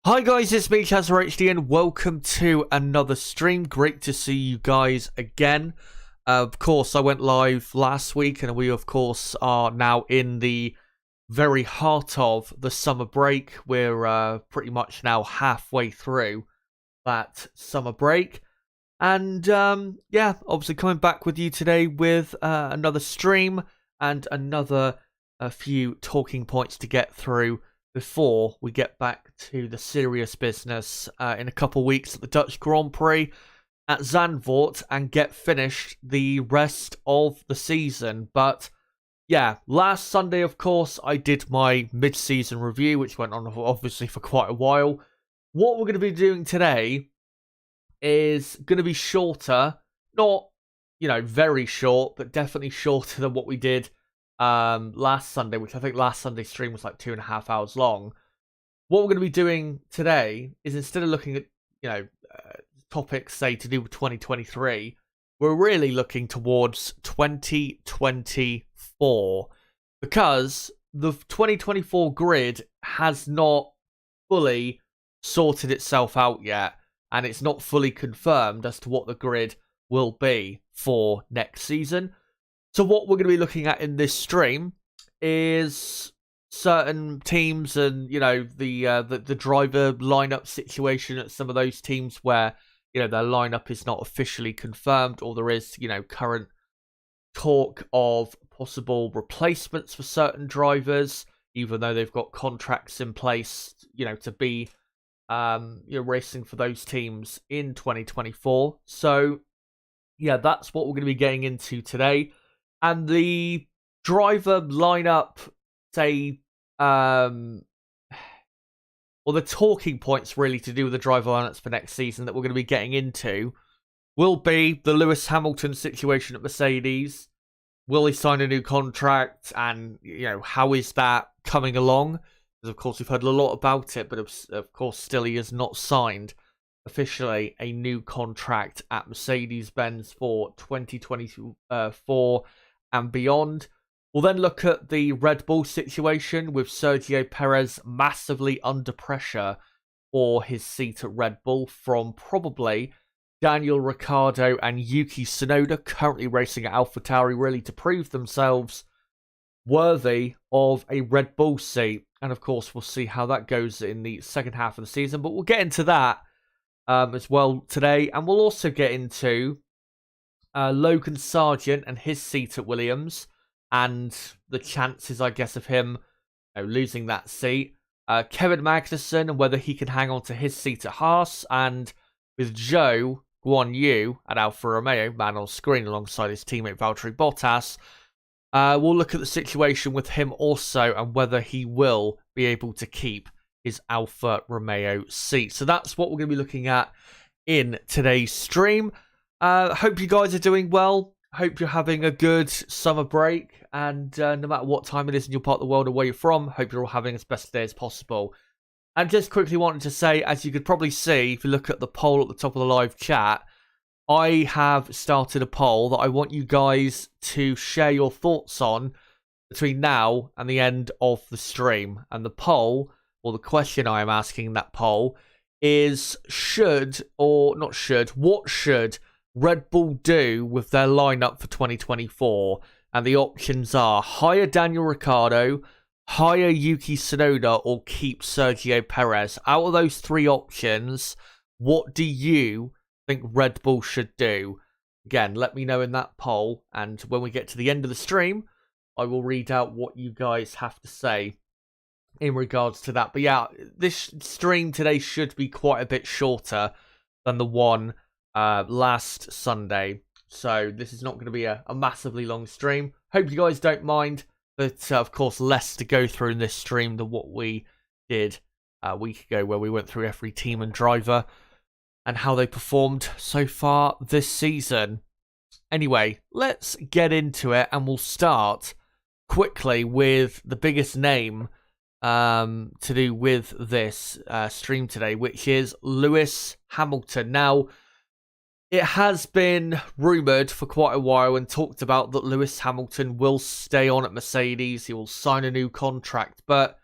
Hi guys, it's me, HD, and welcome to another stream. Great to see you guys again. Of course, I went live last week, and we, of course, are now in the very heart of the summer break. We're pretty much now halfway through that summer break. And, yeah, obviously coming back with you today with another stream and another few talking points to get through before we get back to the serious business in a couple weeks at the Dutch Grand Prix at Zandvoort and get finished the rest of the season. But yeah, last Sunday, of course, I did my mid-season review, which went on obviously for quite a while. What we're going to be doing today is going to be shorter, not, very short, but definitely shorter than what we did last Sunday, which I think last Sunday's stream was like 2.5 hours long. What we're going to be doing today is, instead of looking at topics say to do with 2023, we're really looking towards 2024, because the 2024 grid has not fully sorted itself out yet, and it's not fully confirmed as to what the grid will be for next season. So what we're going to be looking at in this stream is certain teams and, the driver lineup situation at some of those teams where, their lineup is not officially confirmed, or there is, current talk of possible replacements for certain drivers, even though they've got contracts in place, to be, racing for those teams in 2024. So, yeah, that's what we're going to be getting into today. And the driver lineup, the talking points really to do with the driver lineups for next season that we're going to be getting into will be the Lewis Hamilton situation at Mercedes. Will he sign a new contract? And, how is that coming along? Because, of course, we've heard a lot about it, but, of course, still he has not signed officially a new contract at Mercedes Benz for 2024 and beyond. We'll then look at the Red Bull situation with Sergio Perez massively under pressure for his seat at Red Bull from probably Daniel Ricciardo and Yuki Tsunoda, currently racing at AlphaTauri, really to prove themselves worthy of a Red Bull seat. And of course, we'll see how that goes in the second half of the season, but we'll get into that as well today. And we'll also get into Logan Sargeant and his seat at Williams, and the chances, I guess, of him losing that seat. Kevin Magnussen and whether he can hang on to his seat at Haas, and with Zhou Guanyu at Alfa Romeo, man on screen alongside his teammate Valtteri Bottas, we'll look at the situation with him also and whether he will be able to keep his Alfa Romeo seat. So that's what we're going to be looking at in today's stream. Hope you guys are doing well. Hope you're having a good summer break, and no matter what time it is in your part of the world or where you're from, hope you're all having as best a day as possible. And just quickly wanted to say, as you could probably see, if you look at the poll at the top of the live chat, I have started a poll that I want you guys to share your thoughts on between now and the end of the stream. And the poll, or the question I am asking in that poll, is what should Red Bull do with their lineup for 2024? And the options are hire Daniel Ricciardo, hire Yuki Tsunoda, or keep Sergio Perez. Out of those three options, what do you think Red Bull should do? Again, let me know in that poll, and when we get to the end of the stream, I will read out what you guys have to say in regards to that. But yeah, this stream today should be quite a bit shorter than the one last Sunday, so this is not going to be a massively long stream. Hope you guys don't mind, but of course less to go through in this stream than what we did a week ago, where we went through every team and driver and how they performed so far this season. Anyway, let's get into it, and we'll start quickly with the biggest name to do with this stream today, which is Lewis Hamilton. Now, it has been rumoured for quite a while and talked about that Lewis Hamilton will stay on at Mercedes. He will sign a new contract. But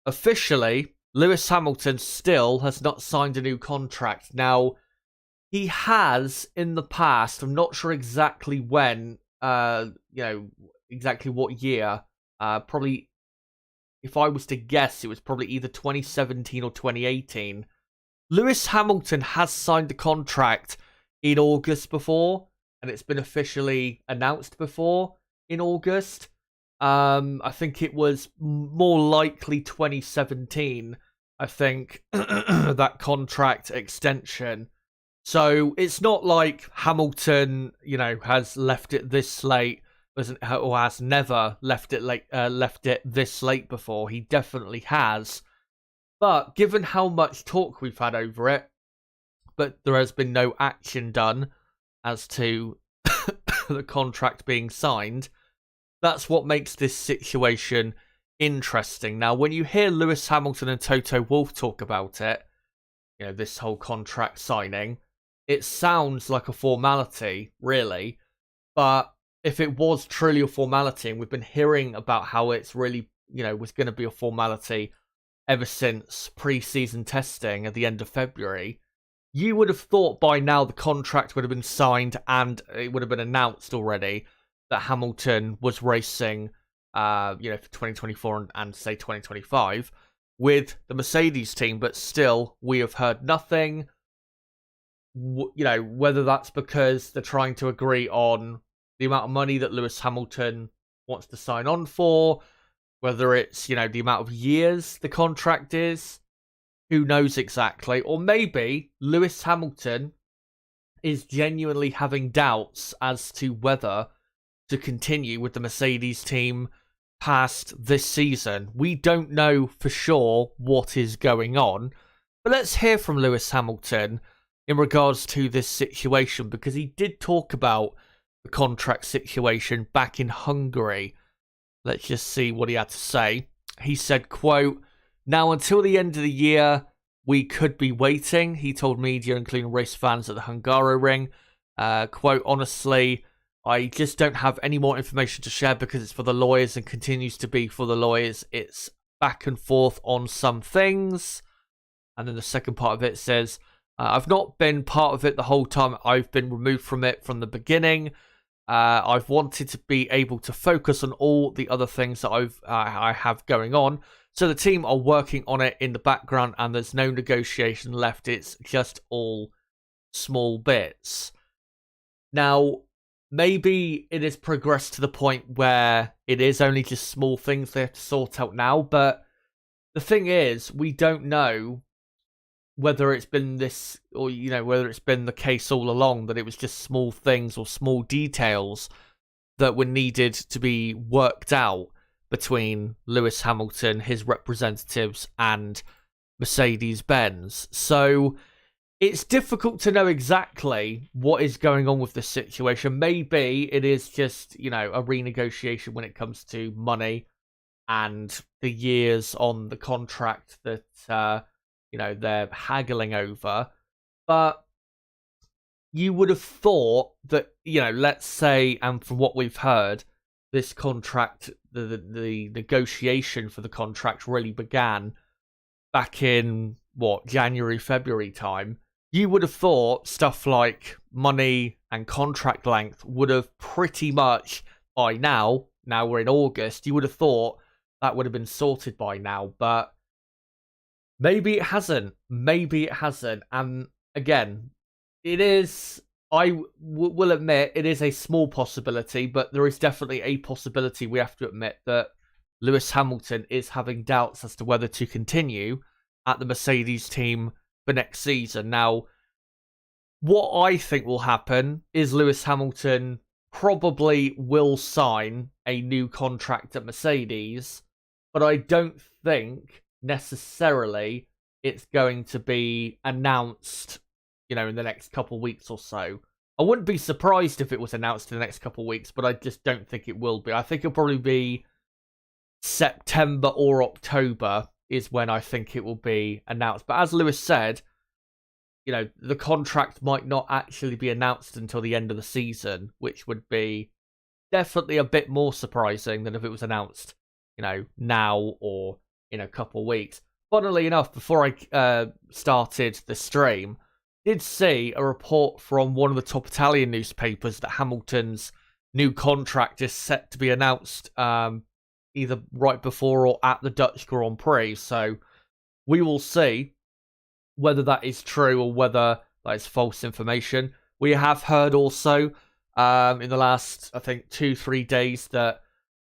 officially, Lewis Hamilton still has not signed a new contract. Now, he has in the past. I'm not sure exactly when, exactly what year. Probably, if I was to guess, it was probably either 2017 or 2018. Lewis Hamilton has signed the contract in August before, and it's been officially announced before in August. I think it was more likely 2017, I think, that contract extension. So it's not like Hamilton, has left it this late, or has never left it this late before. He definitely has. But given how much talk we've had over it, but there has been no action done as to the contract being signed, that's what makes this situation interesting. Now, when you hear Lewis Hamilton and Toto Wolff talk about it, this whole contract signing, it sounds like a formality, really. But if it was truly a formality, and we've been hearing about how it's really, was going to be a formality ever since pre-season testing at the end of February, you would have thought by now the contract would have been signed and it would have been announced already that Hamilton was racing, for 2024 and say 2025 with the Mercedes team. But still, we have heard nothing. Whether that's because they're trying to agree on the amount of money that Lewis Hamilton wants to sign on for, whether it's, the amount of years the contract is, who knows exactly. Or maybe Lewis Hamilton is genuinely having doubts as to whether to continue with the Mercedes team past this season. We don't know for sure what is going on, but let's hear from Lewis Hamilton in regards to this situation, because he did talk about the contract situation back in Hungary. Let's just see what he had to say. He said, quote, "Now until the end of the year, we could be waiting," he told media, including race fans at the Hungaroring. Quote, "Honestly, I just don't have any more information to share because it's for the lawyers and continues to be for the lawyers. It's back and forth on some things." And then the second part of it says, "I've not been part of it the whole time. I've been removed from it from the beginning. I've wanted to be able to focus on all the other things that I have going on. So the team are working on it in the background and there's no negotiation left. It's just all small bits." Now, maybe it has progressed to the point where it is only just small things they have to sort out now. But the thing is, we don't know whether it's been this, or, whether it's been the case all along that it was just small things or small details that were needed to be worked out between Lewis Hamilton, his representatives, and Mercedes Benz. So it's difficult to know exactly what is going on with this situation. Maybe it is just, a renegotiation when it comes to money and the years on the contract that, they're haggling over. But you would have thought that, let's say, and from what we've heard, this contract, the negotiation for the contract really began back in, January, February time. You would have thought stuff like money and contract length would have pretty much by now we're in August, you would have thought that would have been sorted by now. But maybe it hasn't. And again, it is, I will admit, it is a small possibility, but there is definitely a possibility, we have to admit, that Lewis Hamilton is having doubts as to whether to continue at the Mercedes team for next season. Now, what I think will happen is Lewis Hamilton probably will sign a new contract at Mercedes, but I don't think necessarily it's going to be announced, in the next couple weeks or so. I wouldn't be surprised if it was announced in the next couple weeks, but I just don't think it will be. I think it'll probably be September or October is when I think it will be announced. But as Lewis said, the contract might not actually be announced until the end of the season, which would be definitely a bit more surprising than if it was announced, now or in a couple weeks. funnily enough, before I started the stream, did see a report from one of the top Italian newspapers that Hamilton's new contract is set to be announced either right before or at the Dutch Grand Prix. So we will see whether that is true or whether that is false information. We have heard also in the last, I think, 2-3 days that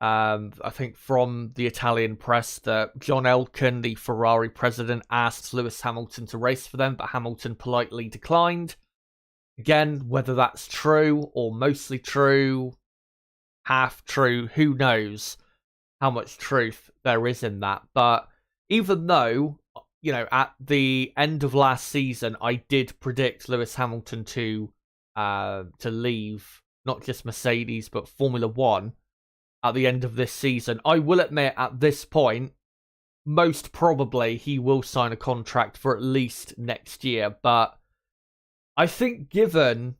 I think from the Italian press that John Elkann, the Ferrari president, asked Lewis Hamilton to race for them, but Hamilton politely declined. Again, whether that's true or mostly true, half true, who knows how much truth there is in that. But even though, you know, at the end of last season, I did predict Lewis Hamilton to leave not just Mercedes but Formula One at the end of this season, I will admit at this point, most probably he will sign a contract for at least next year. But I think given,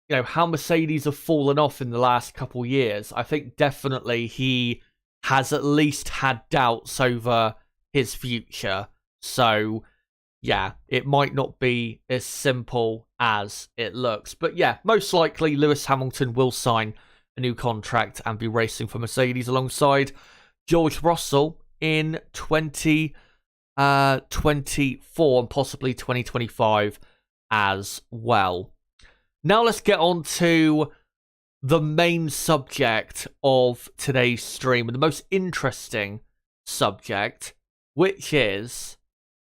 you know, how Mercedes have fallen off in the last couple years, I think definitely he has at least had doubts over his future. So, yeah, it might not be as simple as it looks. But yeah, most likely Lewis Hamilton will sign a new contract and be racing for Mercedes alongside George Russell in 2024 and possibly 2025 as well. Now let's get on to the main subject of today's stream, and the most interesting subject, which is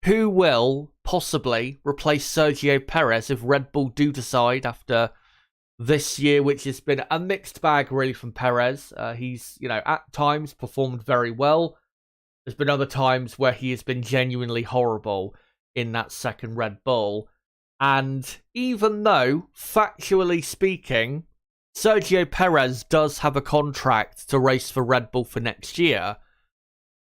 who will possibly replace Sergio Perez if Red Bull do decide after this year, which has been a mixed bag really from Perez. He's, you know, at times performed very well. There's been other times where he has been genuinely horrible in that second Red Bull. And even though, factually speaking, Sergio Perez does have a contract to race for Red Bull for next year,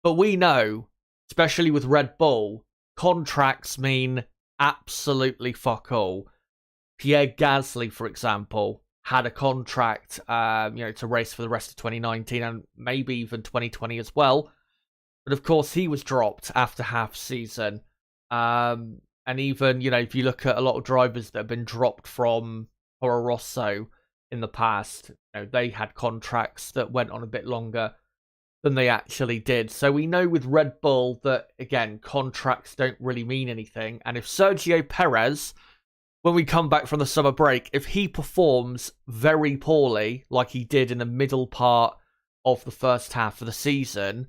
but we know, especially with Red Bull, contracts mean absolutely fuck all. Pierre Gasly, for example, had a contract, to race for the rest of 2019 and maybe even 2020 as well. But of course, he was dropped after half season. And even, if you look at a lot of drivers that have been dropped from Toro Rosso in the past, they had contracts that went on a bit longer than they actually did. So we know with Red Bull that, again, contracts don't really mean anything. And if Sergio Perez, when we come back from the summer break, if he performs very poorly, like he did in the middle part of the first half of the season,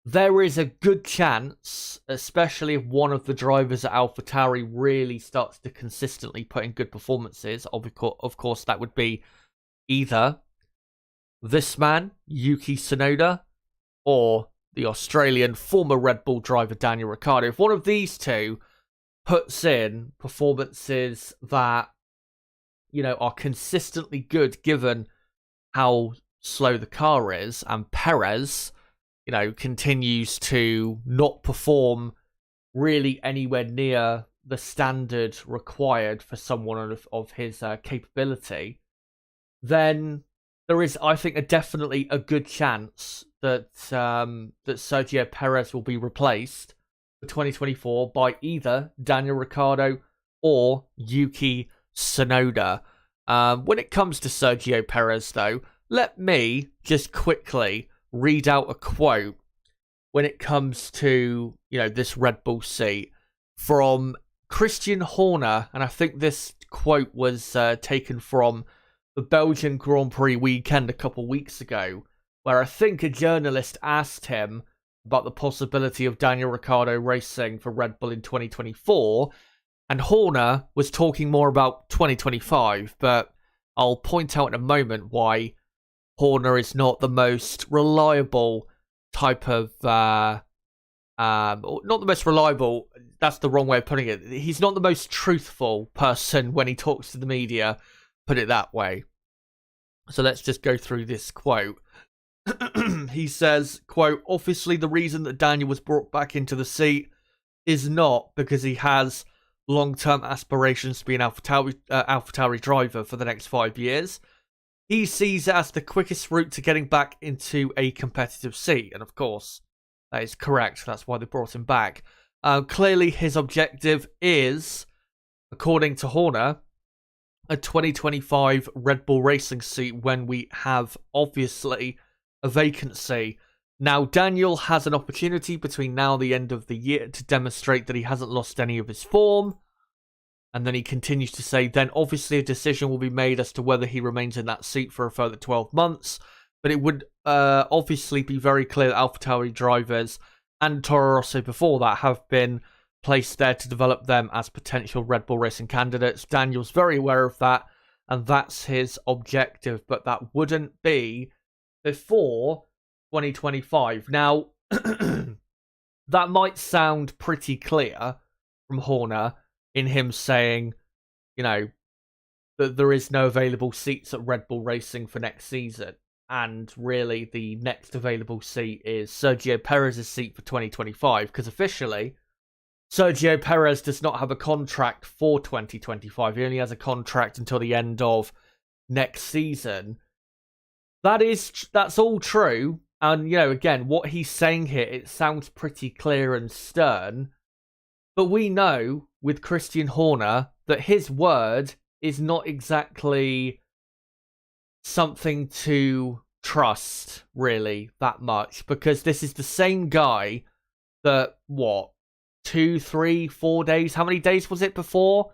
there is a good chance, especially if one of the drivers at AlphaTauri really starts to consistently put in good performances, of course that would be either this man, Yuki Tsunoda, or the Australian former Red Bull driver Daniel Ricciardo. If one of these two puts in performances that, are consistently good given how slow the car is, and Perez, continues to not perform really anywhere near the standard required for someone of his capability, then there is, I think, definitely a good chance that that Sergio Perez will be replaced for 2024 by either Daniel Ricciardo or Yuki Tsunoda. When it comes to Sergio Perez, though, let me just quickly read out a quote when it comes to, this Red Bull seat from Christian Horner. And I think this quote was taken from the Belgian Grand Prix weekend a couple weeks ago, where I think a journalist asked him about the possibility of Daniel Ricciardo racing for Red Bull in 2024. And Horner was talking more about 2025, but I'll point out in a moment why Horner is not the most reliable type of, not the most reliable, that's the wrong way of putting it. He's not the most truthful person when he talks to the media, put it that way. So let's just go through this quote. He says, quote, "Obviously the reason that Daniel was brought back into the seat is not because he has long-term aspirations to be an AlphaTauri driver for the next 5 years. He sees it as the quickest route to getting back into a competitive seat." And of course, That is correct. That's why they brought him back. Clearly, his objective is, according to Horner, a 2025 Red Bull Racing seat when we have, obviously, a vacancy. Now, Daniel has an opportunity between now and the end of the year to demonstrate that he hasn't lost any of his form. And then he continues to say, then obviously a decision will be made as to whether he remains in that seat for a further 12 months. But it would obviously be very clear that AlphaTauri drivers and Toro Rosso before that have been placed there to develop them as potential Red Bull Racing candidates. Daniel's very aware of that, and that's his objective. But that wouldn't be before 2025. Now, that might sound pretty clear from Horner in him saying, that there is no available seats at Red Bull Racing for next season. And really, the next available seat is Sergio Perez's seat for 2025, because officially, Sergio Perez does not have a contract for 2025. He only has a contract until the end of next season. That's all true. And, again, what he's saying here, it sounds pretty clear and stern. But we know with Christian Horner that his word is not exactly something to trust, really, that much. Because this is the same guy that, 2, 3, 4 days? How many days was it before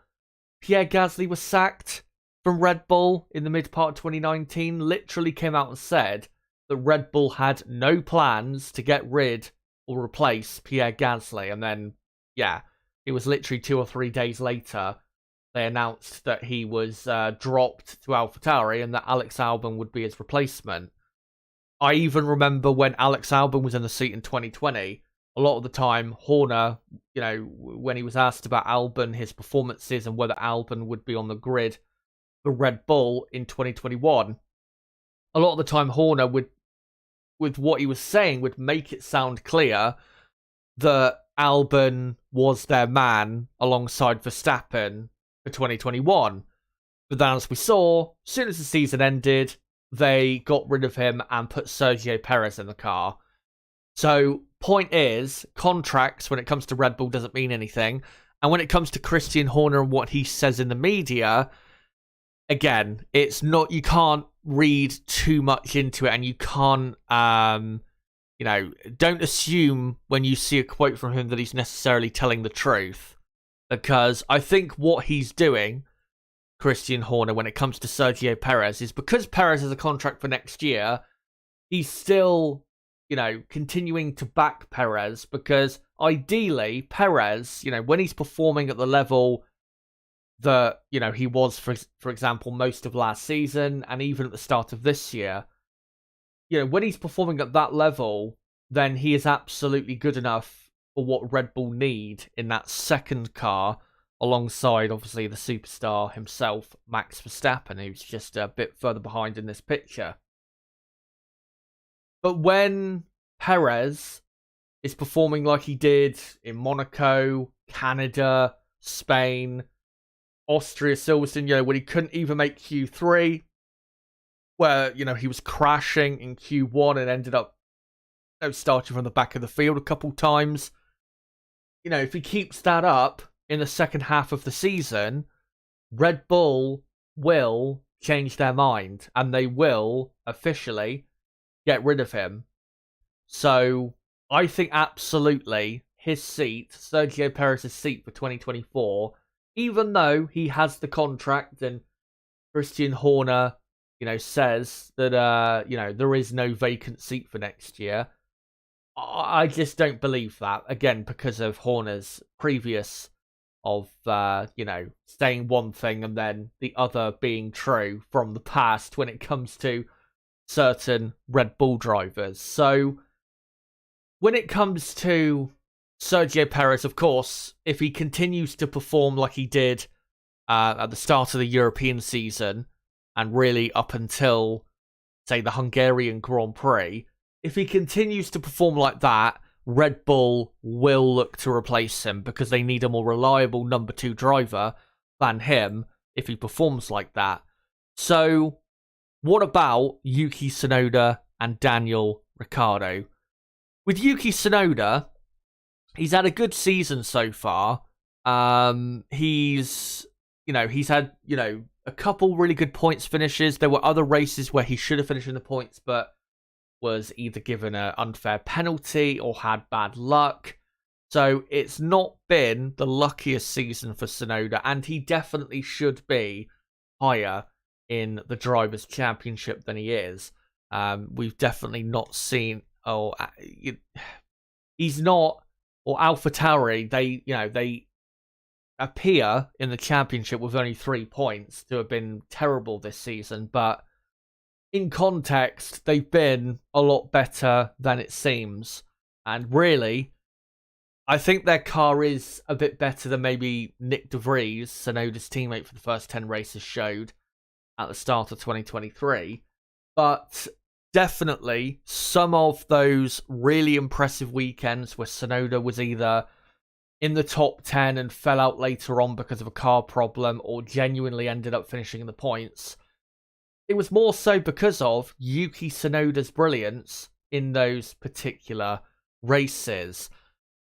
Pierre Gasly was sacked from Red Bull in the mid part of 2019? Literally came out and said that Red Bull had no plans to get rid or replace Pierre Gasly. And then, it was literally 2 or 3 days later they announced that he was dropped to AlphaTauri and that Alex Albon would be his replacement. I even remember when Alex Albon was in the seat in 2020, a lot of the time, Horner, when he was asked about Albon, his performances, and whether Albon would be on the grid for Red Bull in 2021, a lot of the time Horner would, with what he was saying, would make it sound clear that Albon was their man alongside Verstappen for 2021. But then, as we saw, as soon as the season ended, they got rid of him and put Sergio Perez in the car. So, point is, contracts when it comes to Red Bull doesn't mean anything. And when it comes to Christian Horner and what he says in the media, again, it's not, you can't read too much into it, and you can't, don't assume when you see a quote from him that he's necessarily telling the truth. Because I think what he's doing, Christian Horner, when it comes to Sergio Perez, is because Perez has a contract for next year, he's still, continuing to back Perez, because ideally, Perez, when he's performing at the level that, he was, for example, most of last season, and even at the start of this year, when he's performing at that level, then he is absolutely good enough for what Red Bull need in that second car, alongside, obviously, the superstar himself, Max Verstappen, who's just a bit further behind in this picture. But when Perez is performing like he did in Monaco, Canada, Spain, Austria, Silverstone, when he couldn't even make Q3, where, he was crashing in Q1 and ended up starting from the back of the field a couple times. If he keeps that up in the second half of the season, Red Bull will change their mind and they will officially get rid of him. So I think absolutely his seat, Sergio Perez's seat for 2024, even though he has the contract and Christian Horner, says that, there is no vacant seat for next year, I just don't believe that. Again, because of Horner's previous of, saying one thing and then the other being true from the past when it comes to certain Red Bull drivers. So, when it comes to Sergio Perez, of course, if he continues to perform like he did at the start of the European season, and really up until, say, the Hungarian Grand Prix, if he continues to perform like that, Red Bull will look to replace him because they need a more reliable number 2 driver than him if he performs like that. So, what about Yuki Tsunoda and Daniel Ricciardo? with Yuki Tsunoda, he's had a good season so far. He's had, a couple really good points finishes. There were other races where he should have finished in the points, but was either given an unfair penalty or had bad luck. So it's not been the luckiest season for Tsunoda, and he definitely should be higher in the Drivers' Championship than he is. We've definitely not seen, he's not, or AlphaTauri, they appear in the championship with only 3 points to have been terrible this season, but in context, they've been a lot better than it seems. And really, I think their car is a bit better than maybe Nick De Vries, Tsunoda's teammate for the first 10 races, showed at the start of 2023. But definitely some of those really impressive weekends where Tsunoda was either in the top 10 and fell out later on because of a car problem, or genuinely ended up finishing in the points, it was more so because of Yuki Tsunoda's brilliance in those particular races.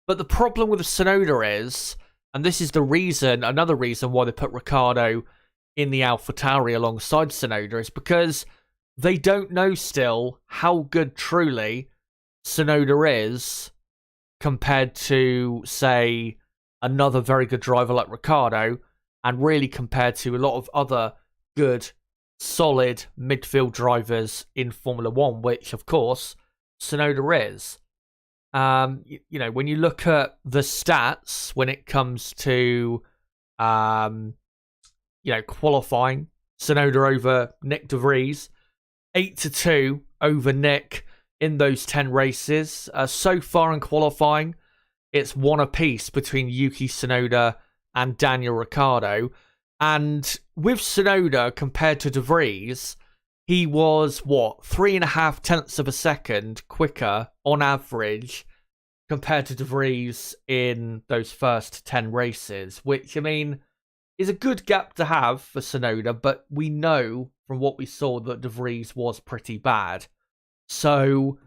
But the problem with Tsunoda is, and this is another reason why they put Ricciardo in the AlphaTauri alongside Tsunoda, is because they don't know still how good truly Tsunoda is compared to, say, another very good driver like Ricciardo, and really compared to a lot of other good, solid midfield drivers in Formula 1, which, of course, Tsunoda is. When you look at the stats when it comes to, qualifying, Tsunoda over Nick De Vries, 8-2 over Nick in those 10 races. So far in qualifying, it's 1 apiece between Yuki Tsunoda and Daniel Ricciardo. And with Tsunoda, compared to De Vries, he was, 3.5 tenths of a second quicker on average compared to De Vries in those first 10 races, which, is a good gap to have for Tsunoda, but we know from what we saw that De Vries was pretty bad. So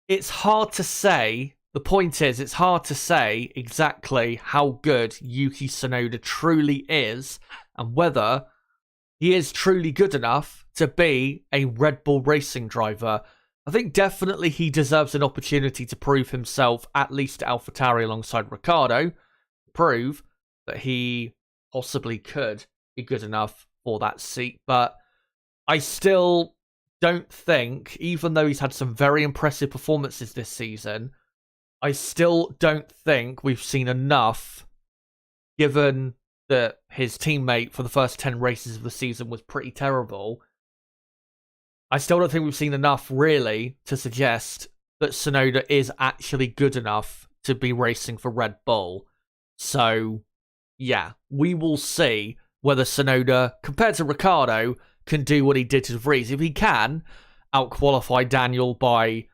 it's hard to say. The point is, it's hard to say exactly how good Yuki Tsunoda truly is and whether he is truly good enough to be a Red Bull racing driver. I think definitely he deserves an opportunity to prove himself, at least at AlphaTauri alongside Ricciardo, prove that he possibly could be good enough for that seat. But I still don't think, even though he's had some very impressive performances this season, I still don't think we've seen enough, given that his teammate for the first 10 races of the season was pretty terrible. I still don't think we've seen enough, really, to suggest that Tsunoda is actually good enough to be racing for Red Bull. So, yeah, we will see whether Tsunoda, compared to Ricciardo, can do what he did to De Vries. If he can out-qualify Daniel by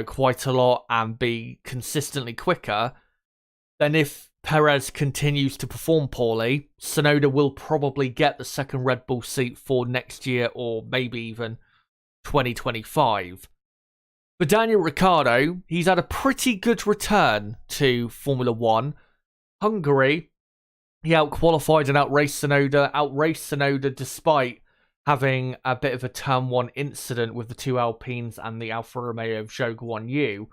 quite a lot and be consistently quicker, then if Perez continues to perform poorly, Tsunoda will probably get the second Red Bull seat for next year or maybe even 2025. But Daniel Ricciardo, he's had a pretty good return to Formula 1. Hungary, he out-qualified and outraced Tsunoda despite having a bit of a Turn 1 incident with the two Alpines and the Alfa Romeo of Zhou Guanyu.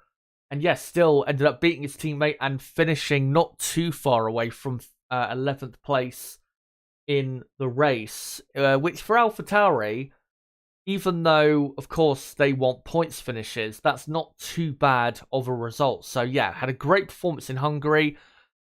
And yes, still ended up beating his teammate and finishing not too far away from 11th place in the race. Which for AlphaTauri, even though, of course, they want points finishes, that's not too bad of a result. So yeah, had a great performance in Hungary.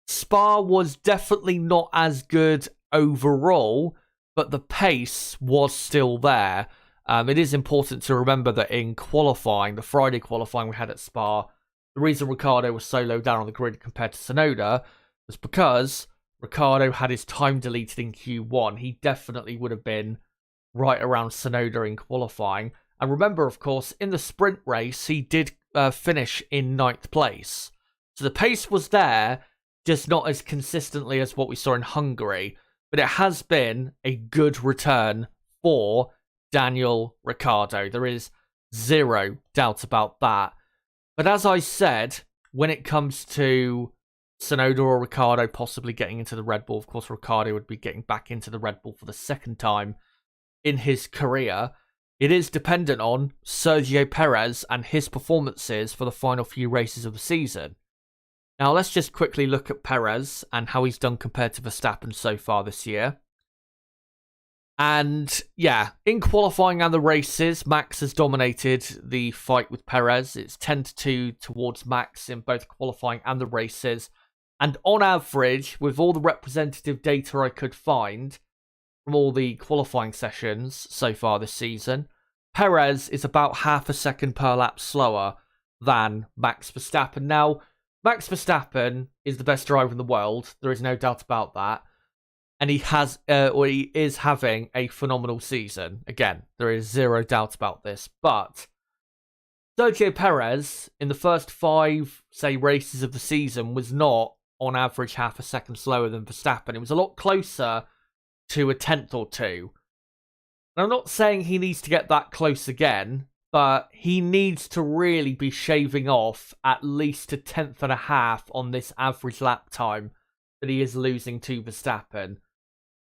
Spa was definitely not as good overall, but the pace was still there. It is important to remember that in qualifying, the Friday qualifying we had at Spa, the reason Ricciardo was so low down on the grid compared to Tsunoda was because Ricciardo had his time deleted in Q1. He definitely would have been right around Tsunoda in qualifying. And remember, of course, in the sprint race, he did finish in 9th place. So the pace was there, just not as consistently as what we saw in Hungary. But it has been a good return for Daniel Ricciardo. There is zero doubt about that. But as I said, when it comes to Tsunoda or Ricciardo possibly getting into the Red Bull, of course, Ricciardo would be getting back into the Red Bull for the second time in his career. It is dependent on Sergio Perez and his performances for the final few races of the season. Now, let's just quickly look at Perez and how he's done compared to Verstappen so far this year. And yeah, in qualifying and the races, Max has dominated the fight with Perez. It's 10-2 towards Max in both qualifying and the races. And on average, with all the representative data I could find from all the qualifying sessions so far this season, Perez is about half a second per lap slower than Max Verstappen. Now, Max Verstappen is the best driver in the world. There is no doubt about that. And he is having a phenomenal season. Again, there is zero doubt about this. But Sergio Perez, in the first 5, say, races of the season, was not, on average, half a second slower than Verstappen. It was a lot closer to a tenth or two. And I'm not saying he needs to get that close again, but he needs to really be shaving off at least a tenth and a half on this average lap time that he is losing to Verstappen.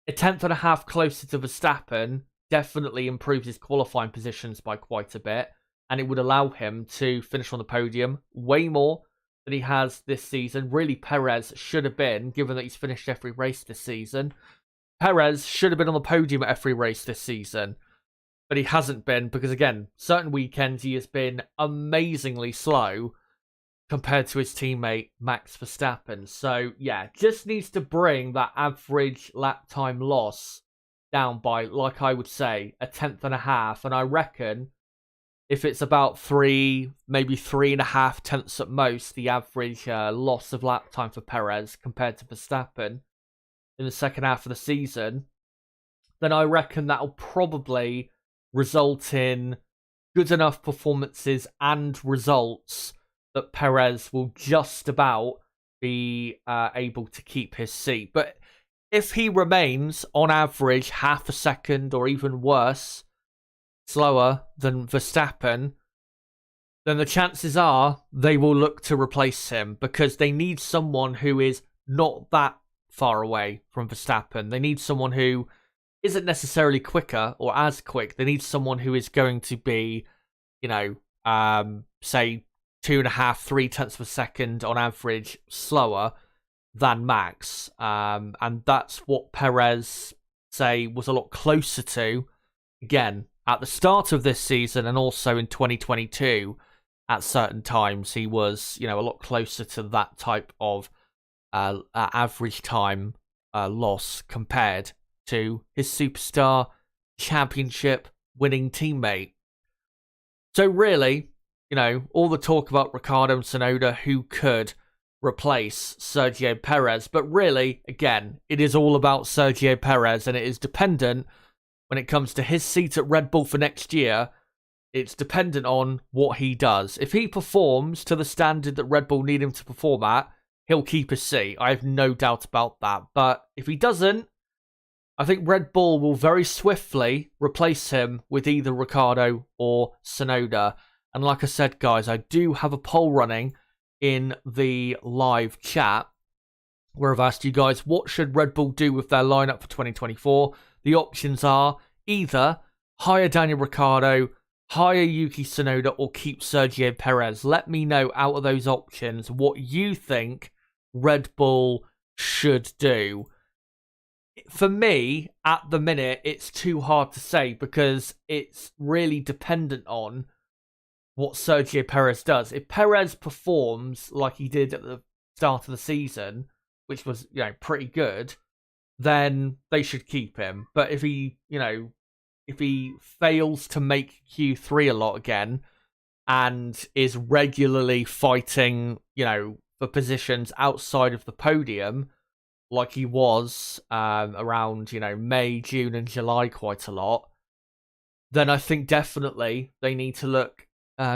A tenth and a half closer to Verstappen definitely improves his qualifying positions by quite a bit, and it would allow him to finish on the podium way more than he has this season. Really, Perez should have been, given that he's finished every race this season, Perez should have been on the podium at every race this season, but he hasn't been because, again, certain weekends he has been amazingly slow compared to his teammate Max Verstappen. So, yeah, just needs to bring that average lap time loss down by, like I would say, a tenth and a half. And I reckon if it's about 3, maybe 3.5 tenths at most, the average loss of lap time for Perez compared to Verstappen in the second half of the season, then I reckon that'll probably result in good enough performances and results that Perez will just about be able to keep his seat. But if he remains, on average, half a second or even worse, slower than Verstappen, then the chances are they will look to replace him because they need someone who is not that far away from Verstappen. They need someone who isn't necessarily quicker or as quick. They need someone who is going to be, say 2.5, 3 tenths of a second on average slower than Max. And that's what Perez, say, was a lot closer to, again, at the start of this season and also in 2022. At certain times, he was, a lot closer to that type of average time loss compared to his superstar championship winning teammate. So really, all the talk about Ricciardo and Tsunoda who could replace Sergio Perez, but really, again, it is all about Sergio Perez, and it is dependent when it comes to his seat at Red Bull for next year. It's dependent on what he does. If he performs to the standard that Red Bull need him to perform at, he'll keep his seat. I have no doubt about that. But if he doesn't, I think Red Bull will very swiftly replace him with either Ricciardo or Tsunoda. And like I said, guys, I do have a poll running in the live chat where I've asked you guys, what should Red Bull do with their lineup for 2024? The options are either hire Daniel Ricciardo, hire Yuki Tsunoda, or keep Sergio Perez. Let me know out of those options what you think Red Bull should do. For me, at the minute, it's too hard to say because it's really dependent on what Sergio Perez does. If Perez performs like he did at the start of the season, which was, pretty good, then they should keep him. But if he, if he fails to make Q3 a lot again and is regularly fighting, for positions outside of the podium, like he was around, May, June, and July quite a lot, then I think definitely they need to look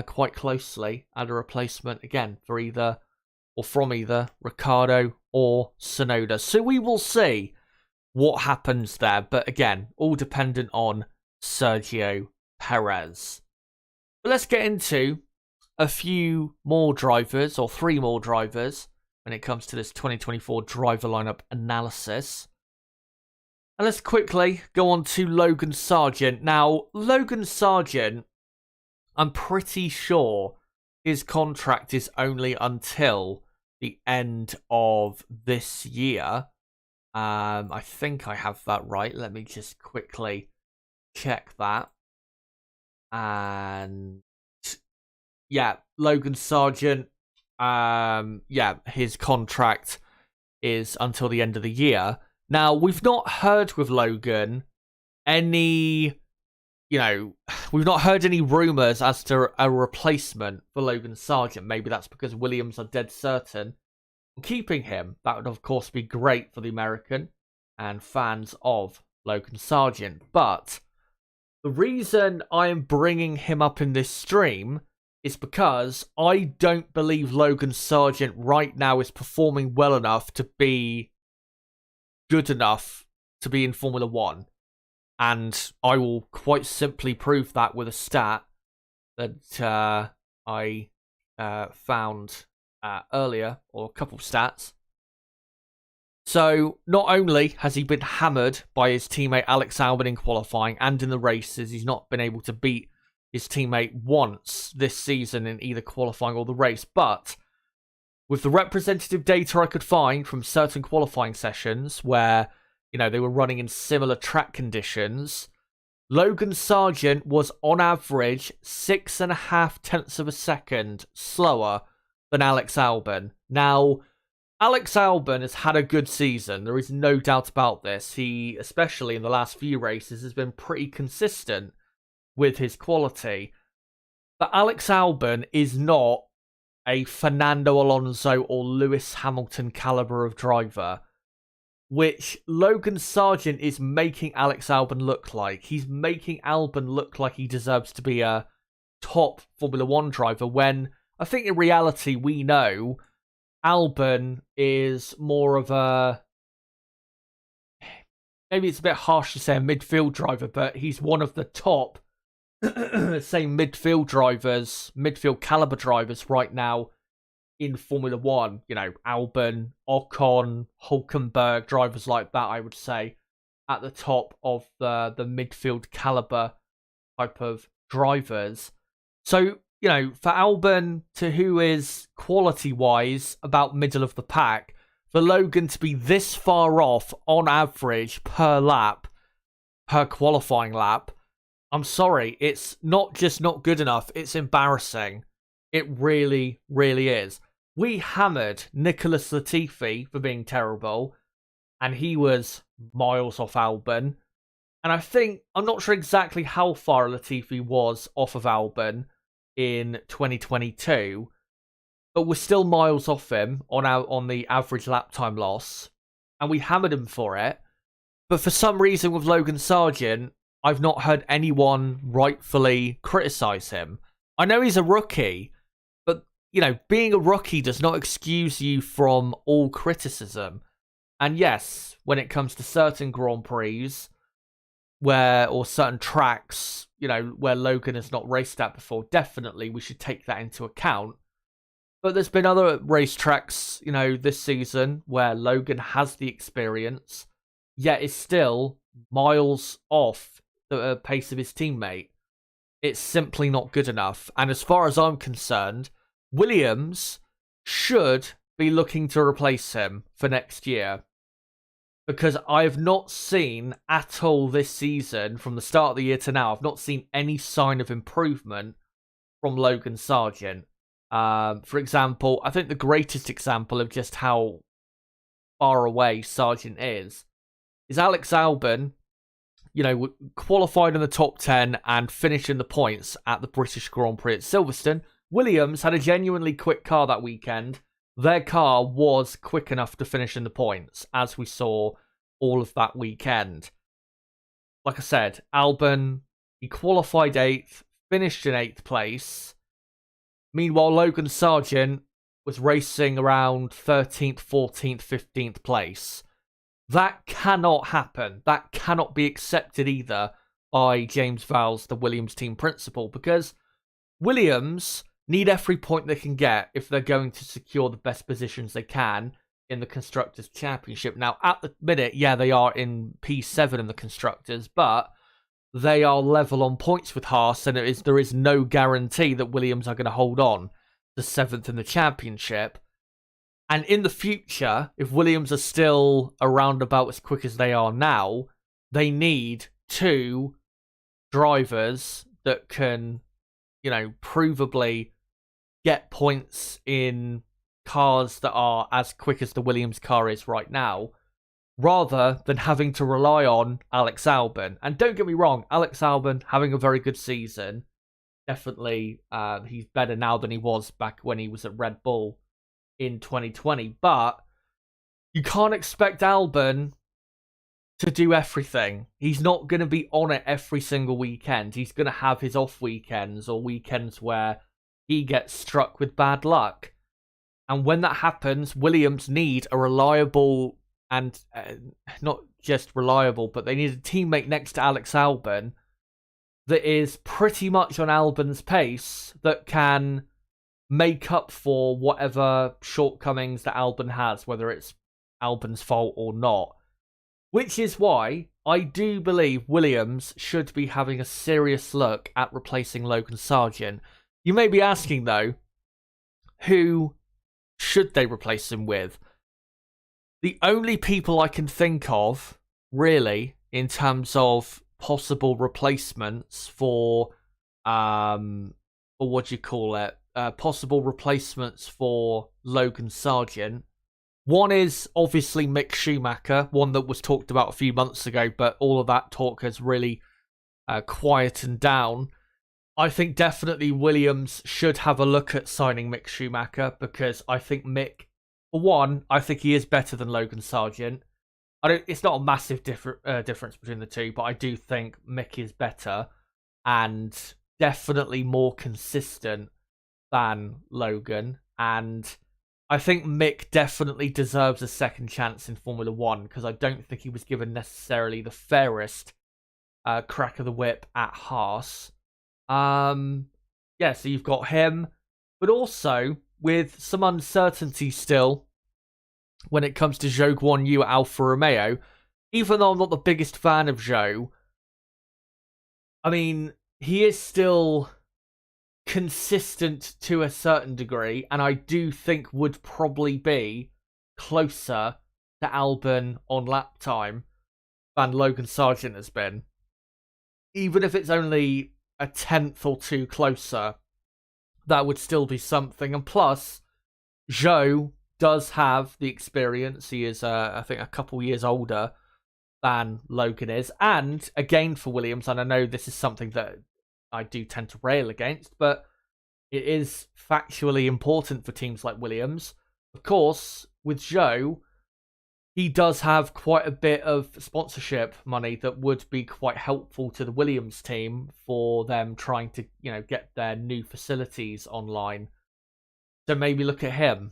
quite closely at a replacement again for either or from either Ricciardo or Tsunoda. So we will see what happens there. But again, all dependent on Sergio Perez. But let's get into a few more drivers, or 3 more drivers, when it comes to this 2024 driver lineup analysis. And let's quickly go on to Logan Sargeant. Now, Logan Sargeant, I'm pretty sure his contract is only until the end of this year. I think I have that right. Let me just quickly check that. And yeah, Logan Sargeant, his contract is until the end of the year. Now, we've not heard with Logan we've not heard any rumours as to a replacement for Logan Sargeant. Maybe that's because Williams are dead certain on keeping him. That would, of course, be great for the American and fans of Logan Sargeant. But the reason I am bringing him up in this stream is because I don't believe Logan Sargeant right now is performing well enough to be good enough to be in Formula 1. And I will quite simply prove that with a stat that I found earlier, or a couple of stats. So, not only has he been hammered by his teammate Alex Albon in qualifying and in the races, he's not been able to beat his teammate once this season in either qualifying or the race, but with the representative data I could find from certain qualifying sessions where, they were running in similar track conditions, Logan Sargeant was on average 6.5 tenths of a second slower than Alex Albon. Now, Alex Albon has had a good season. There is no doubt about this. He, especially in the last few races, has been pretty consistent with his quality. But Alex Albon is not a Fernando Alonso or Lewis Hamilton caliber of driver, which Logan Sargeant is making Alex Albon look like. He's making Albon look like he deserves to be a top Formula 1 driver, when I think in reality we know Albon is more of a, maybe it's a bit harsh to say a midfield driver, but he's one of the top, say, midfield caliber drivers right now in Formula 1. Albon, Ocon, Hulkenberg, drivers like that, I would say, at the top of the midfield caliber type of drivers. So, for Albon, who is quality-wise about middle of the pack, for Logan to be this far off on average per lap, per qualifying lap, I'm sorry, it's not just not good enough, it's embarrassing. It really, really is. We hammered Nicholas Latifi for being terrible, and he was miles off Albon. And I'm not sure exactly how far Latifi was off of Albon in 2022, but we're still miles off him on the average lap time loss, and we hammered him for it. But for some reason with Logan Sargeant, I've not heard anyone rightfully criticise him. I know he's a rookie, but, being a rookie does not excuse you from all criticism. And yes, when it comes to certain Grand Prix, or certain tracks, where Logan has not raced at before, definitely we should take that into account. But there's been other racetracks, this season where Logan has the experience, yet is still miles off the pace of his teammate. It's simply not good enough. And as far as I'm concerned, Williams should be looking to replace him for next year. Because I have not seen at all this season, from the start of the year to now, I've not seen any sign of improvement from Logan Sargeant. For example, I think the greatest example of just how far away Sargeant is Alex Albon, qualified in the top 10 and finished in the points at the British Grand Prix at Silverstone. Williams had a genuinely quick car that weekend. Their car was quick enough to finish in the points, as we saw all of that weekend. Like I said, Albon, he qualified 8th, finished in 8th place. Meanwhile, Logan Sargeant was racing around 13th, 14th, 15th place. That cannot happen. That cannot be accepted either by James Vowles, the Williams team principal, because Williams need every point they can get if they're going to secure the best positions they can in the Constructors' Championship. Now, at the minute, yeah, they are in P7 in the Constructors, but they are level on points with Haas, and there is no guarantee that Williams are going to hold on to 7th in the championship. And in the future, if Williams are still around about as quick as they are now, they need 2 drivers that can, provably get points in cars that are as quick as the Williams car is right now, rather than having to rely on Alex Albon. And don't get me wrong, Alex Albon having a very good season. Definitely, he's better now than he was back when he was at Red Bull in 2020. But you can't expect Albon to do everything. He's not going to be on it every single weekend. He's going to have his off weekends or weekends where he gets struck with bad luck. And when that happens, Williams need a reliable and not just reliable, but they need a teammate next to Alex Albon that is pretty much on Albon's pace, that can make up for whatever shortcomings that Albon has, whether it's Albon's fault or not. Which is why I do believe Williams should be having a serious look at replacing Logan Sargeant. You may be asking, though, who should they replace him with? The only people I can think of, really, in terms of possible replacements for possible replacements for Logan Sargeant. One is obviously Mick Schumacher, one that was talked about a few months ago, but all of that talk has really quietened down. I think definitely Williams should have a look at signing Mick Schumacher, because I think Mick, for one, I think he is better than Logan Sargeant. It's not a massive difference between the two, but I do think Mick is better and definitely more consistent than Logan. And I think Mick definitely deserves a second chance in Formula 1, because I don't think he was given necessarily the fairest crack of the whip at Haas. So you've got him, but also with some uncertainty still when it comes to Zhou Guanyu at Alfa Romeo. Even though I'm not the biggest fan of Zhou, I mean, he is still consistent to a certain degree, and I do think would probably be closer to Albon on lap time than Logan Sargeant has been. Even if it's only a 10th or 2 closer, that would still be something. And plus, Zhou does have the experience. He is, I think, a couple years older than Logan is. And again, for Williams, and I know this is something that I do tend to rail against, but it is factually important for teams like Williams. Of course, with Zhou, he does have quite a bit of sponsorship money that would be quite helpful to the Williams team for them trying to, get their new facilities online. So maybe look at him.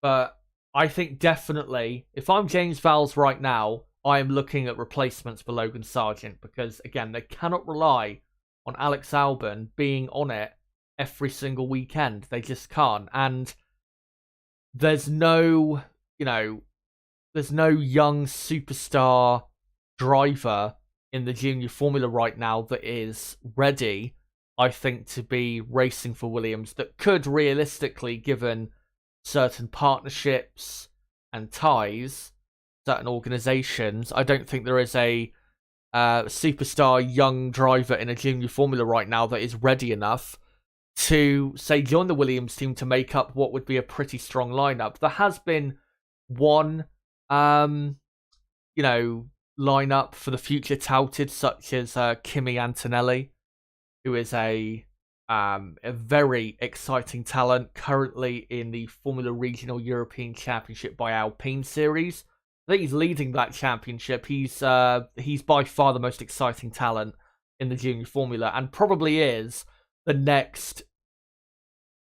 But I think definitely, if I'm James Vowles right now, I am looking at replacements for Logan Sargeant, because, again, they cannot rely on Alex Albon being on it every single weekend. They just can't. And there's no, there's no young superstar driver in the junior formula right now that is ready, I think, to be racing for Williams, that could realistically, given certain partnerships and ties, certain organizations, I don't think there is a superstar young driver in a junior formula right now that is ready enough to, say, join the Williams team to make up what would be a pretty strong lineup. There has been one lineup for the future touted, such as Kimi Antonelli, who is a very exciting talent currently in the Formula Regional European Championship by Alpine Series. I think he's leading that championship. He's by far the most exciting talent in the junior formula, and probably is the next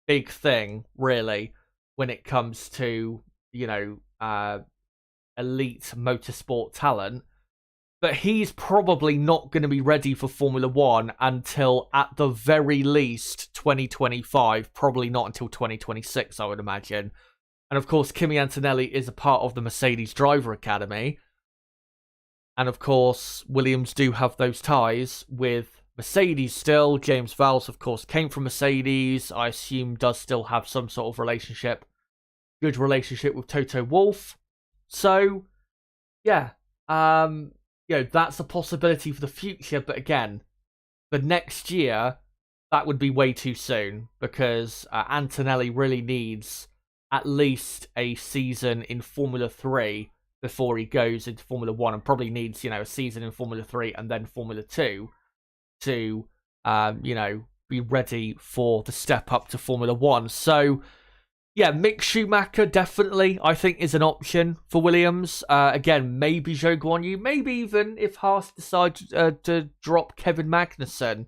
big thing, really, when it comes to elite motorsport talent. but he's probably not going to be ready for Formula One until at the very least 2025, probably not until 2026, I would imagine. And of course, Kimi Antonelli is a part of the Mercedes Driver Academy. And of course, Williams do have those ties with Mercedes still. James Vowles, of course, came from Mercedes. I assume does still have some sort of relationship, good relationship with Toto Wolff. So, yeah, that's a possibility for the future. But again, the next year, that would be way too soon because Antonelli really needs at least a season in Formula 3 before he goes into Formula 1, and probably needs, a season in Formula 3 and then Formula 2 to, be ready for the step up to Formula 1. So, yeah, Mick Schumacher definitely, I think, is an option for Williams. Again, maybe Zhou Guanyu, maybe even if Haas decide to drop Kevin Magnussen,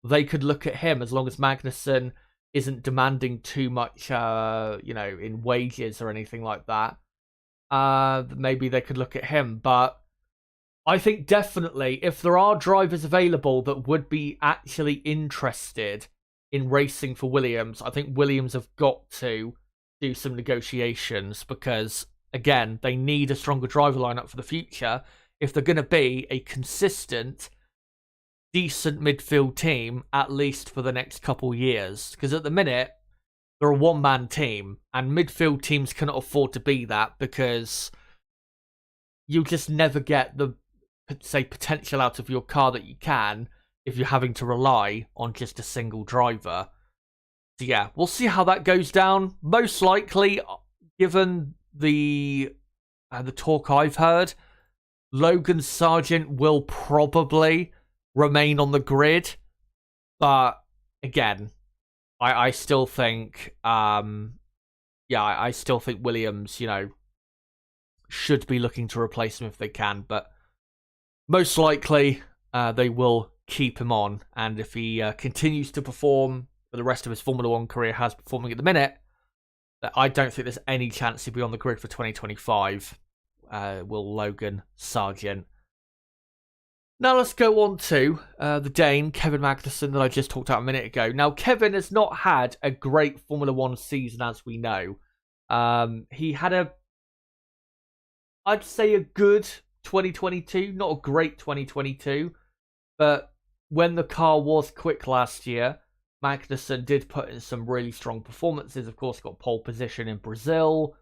they could look at him as long as Magnussen isn't demanding too much, in wages or anything like that. Maybe they could look at him. But I think definitely if there are drivers available that would be actually interested in racing for Williams, I think Williams have got to do some negotiations because, again, they need a stronger driver lineup for the future if they're going to be a consistent, decent midfield team, at least for the next couple years. Because at the minute, they're a one-man team, and midfield teams cannot afford to be that because you just never get the, say, potential out of your car that you can if you're having to rely on just a single driver. So yeah, we'll see how that goes down. Most likely, given the talk I've heard, Logan Sargeant will probably remain on the grid. But again, I still think, I still think Williams, should be looking to replace him if they can. But most likely, they will keep him on. And if he continues to perform for the rest of his Formula 1 career, has performing at the minute, I don't think there's any chance he'll be on the grid for 2025. Will Logan Sargeant. Now let's go on to the Dane, Kevin Magnussen, that I just talked about a minute ago. Now, Kevin has not had a great Formula 1 season, as we know. He had I'd say a good 2022, not a great 2022. But when the car was quick last year, Magnussen did put in some really strong performances. Of course, got pole position in Brazil.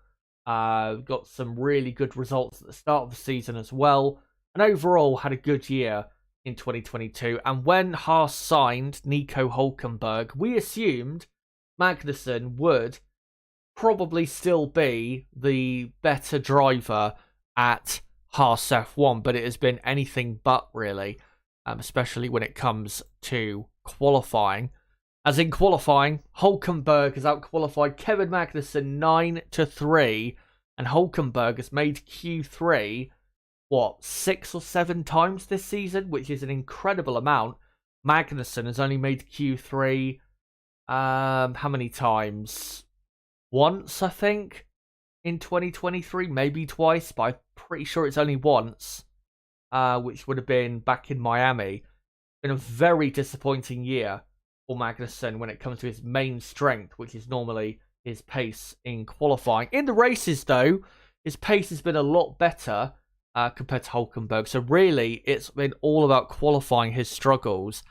Got some really good results at the start of the season as well. And overall had a good year in 2022. And when Haas signed Nico Hülkenberg, we assumed Magnussen would probably still be the better driver at Haas F1. But it has been anything but, really. Especially when it comes to qualifying. As in qualifying, Hülkenberg has outqualified Kevin Magnussen 9-3. And Hülkenberg has made Q3... 6 or 7 times this season, which is an incredible amount. Magnussen has only made Q3, how many times? Once, I think, in 2023, maybe twice, but I'm pretty sure it's only once, which would have been back in Miami. Been a very disappointing year for Magnussen when it comes to his main strength, which is normally his pace in qualifying. In the races, though, his pace has been a lot better compared to Hülkenberg. So really, it's been all about qualifying his struggles.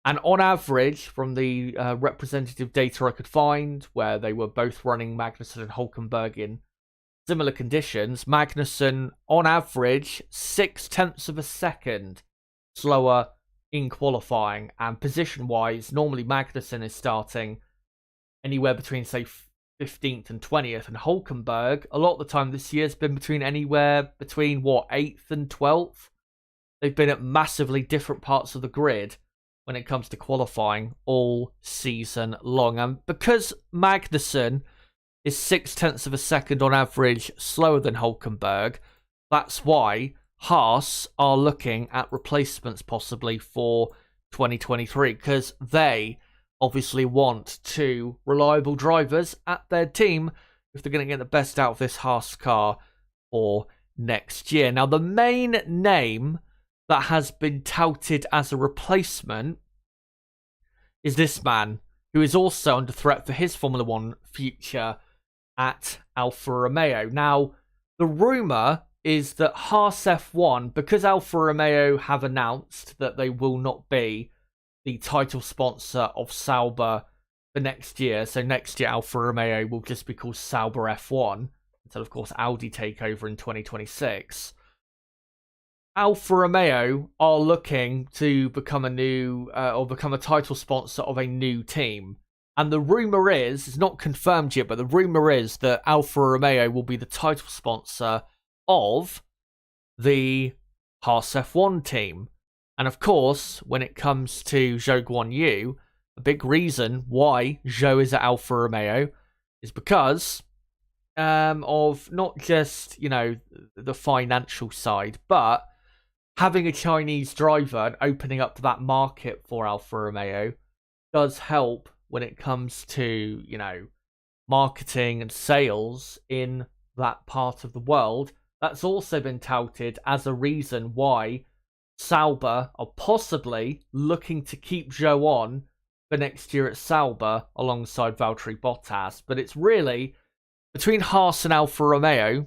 And on average, from the representative data I could find, where they were both running Magnussen and Hülkenberg in similar conditions, Magnussen, on average, 0.6 of a second slower in qualifying. And position-wise, normally Magnussen is starting anywhere between, say, 15th and 20th, and Hülkenberg, a lot of the time this year, has been anywhere between 8th and 12th. They've been at massively different parts of the grid when it comes to qualifying all season long. And because Magnussen is 0.6 of a second on average slower than Hülkenberg, that's why Haas are looking at replacements possibly for 2023, because they obviously want 2 reliable drivers at their team if they're going to get the best out of this Haas car for next year. Now, the main name that has been touted as a replacement is this man, who is also under threat for his Formula One future at Alfa Romeo. Now, the rumour is that Haas F1, because Alfa Romeo have announced that they will not be the title sponsor of Sauber for next year, so next year Alfa Romeo will just be called Sauber F1, until of course Audi take over in 2026. Alfa Romeo are looking to become a new, or become a title sponsor of a new team. And the rumour is, it's not confirmed yet, but the rumour is that Alfa Romeo will be the title sponsor of the Haas F1 team. And of course, when it comes to Zhou Guanyu, a big reason why Zhou is at Alfa Romeo is because of not just, the financial side, but having a Chinese driver and opening up that market for Alfa Romeo does help when it comes to, marketing and sales in that part of the world. That's also been touted as a reason why Sauber are possibly looking to keep Zhou on for next year at Sauber alongside Valtteri Bottas. But it's really, between Haas and Alfa Romeo,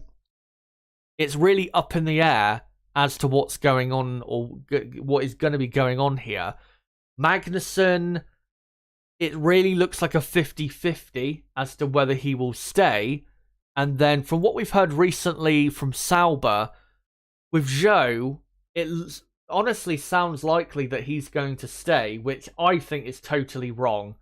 it's really up in the air as to what's going on, or what is going to be going on here. Magnussen, it really looks like a 50-50 as to whether he will stay. And then from what we've heard recently from Sauber, with Zhou, it honestly sounds likely that he's going to stay, which I think is totally wrong.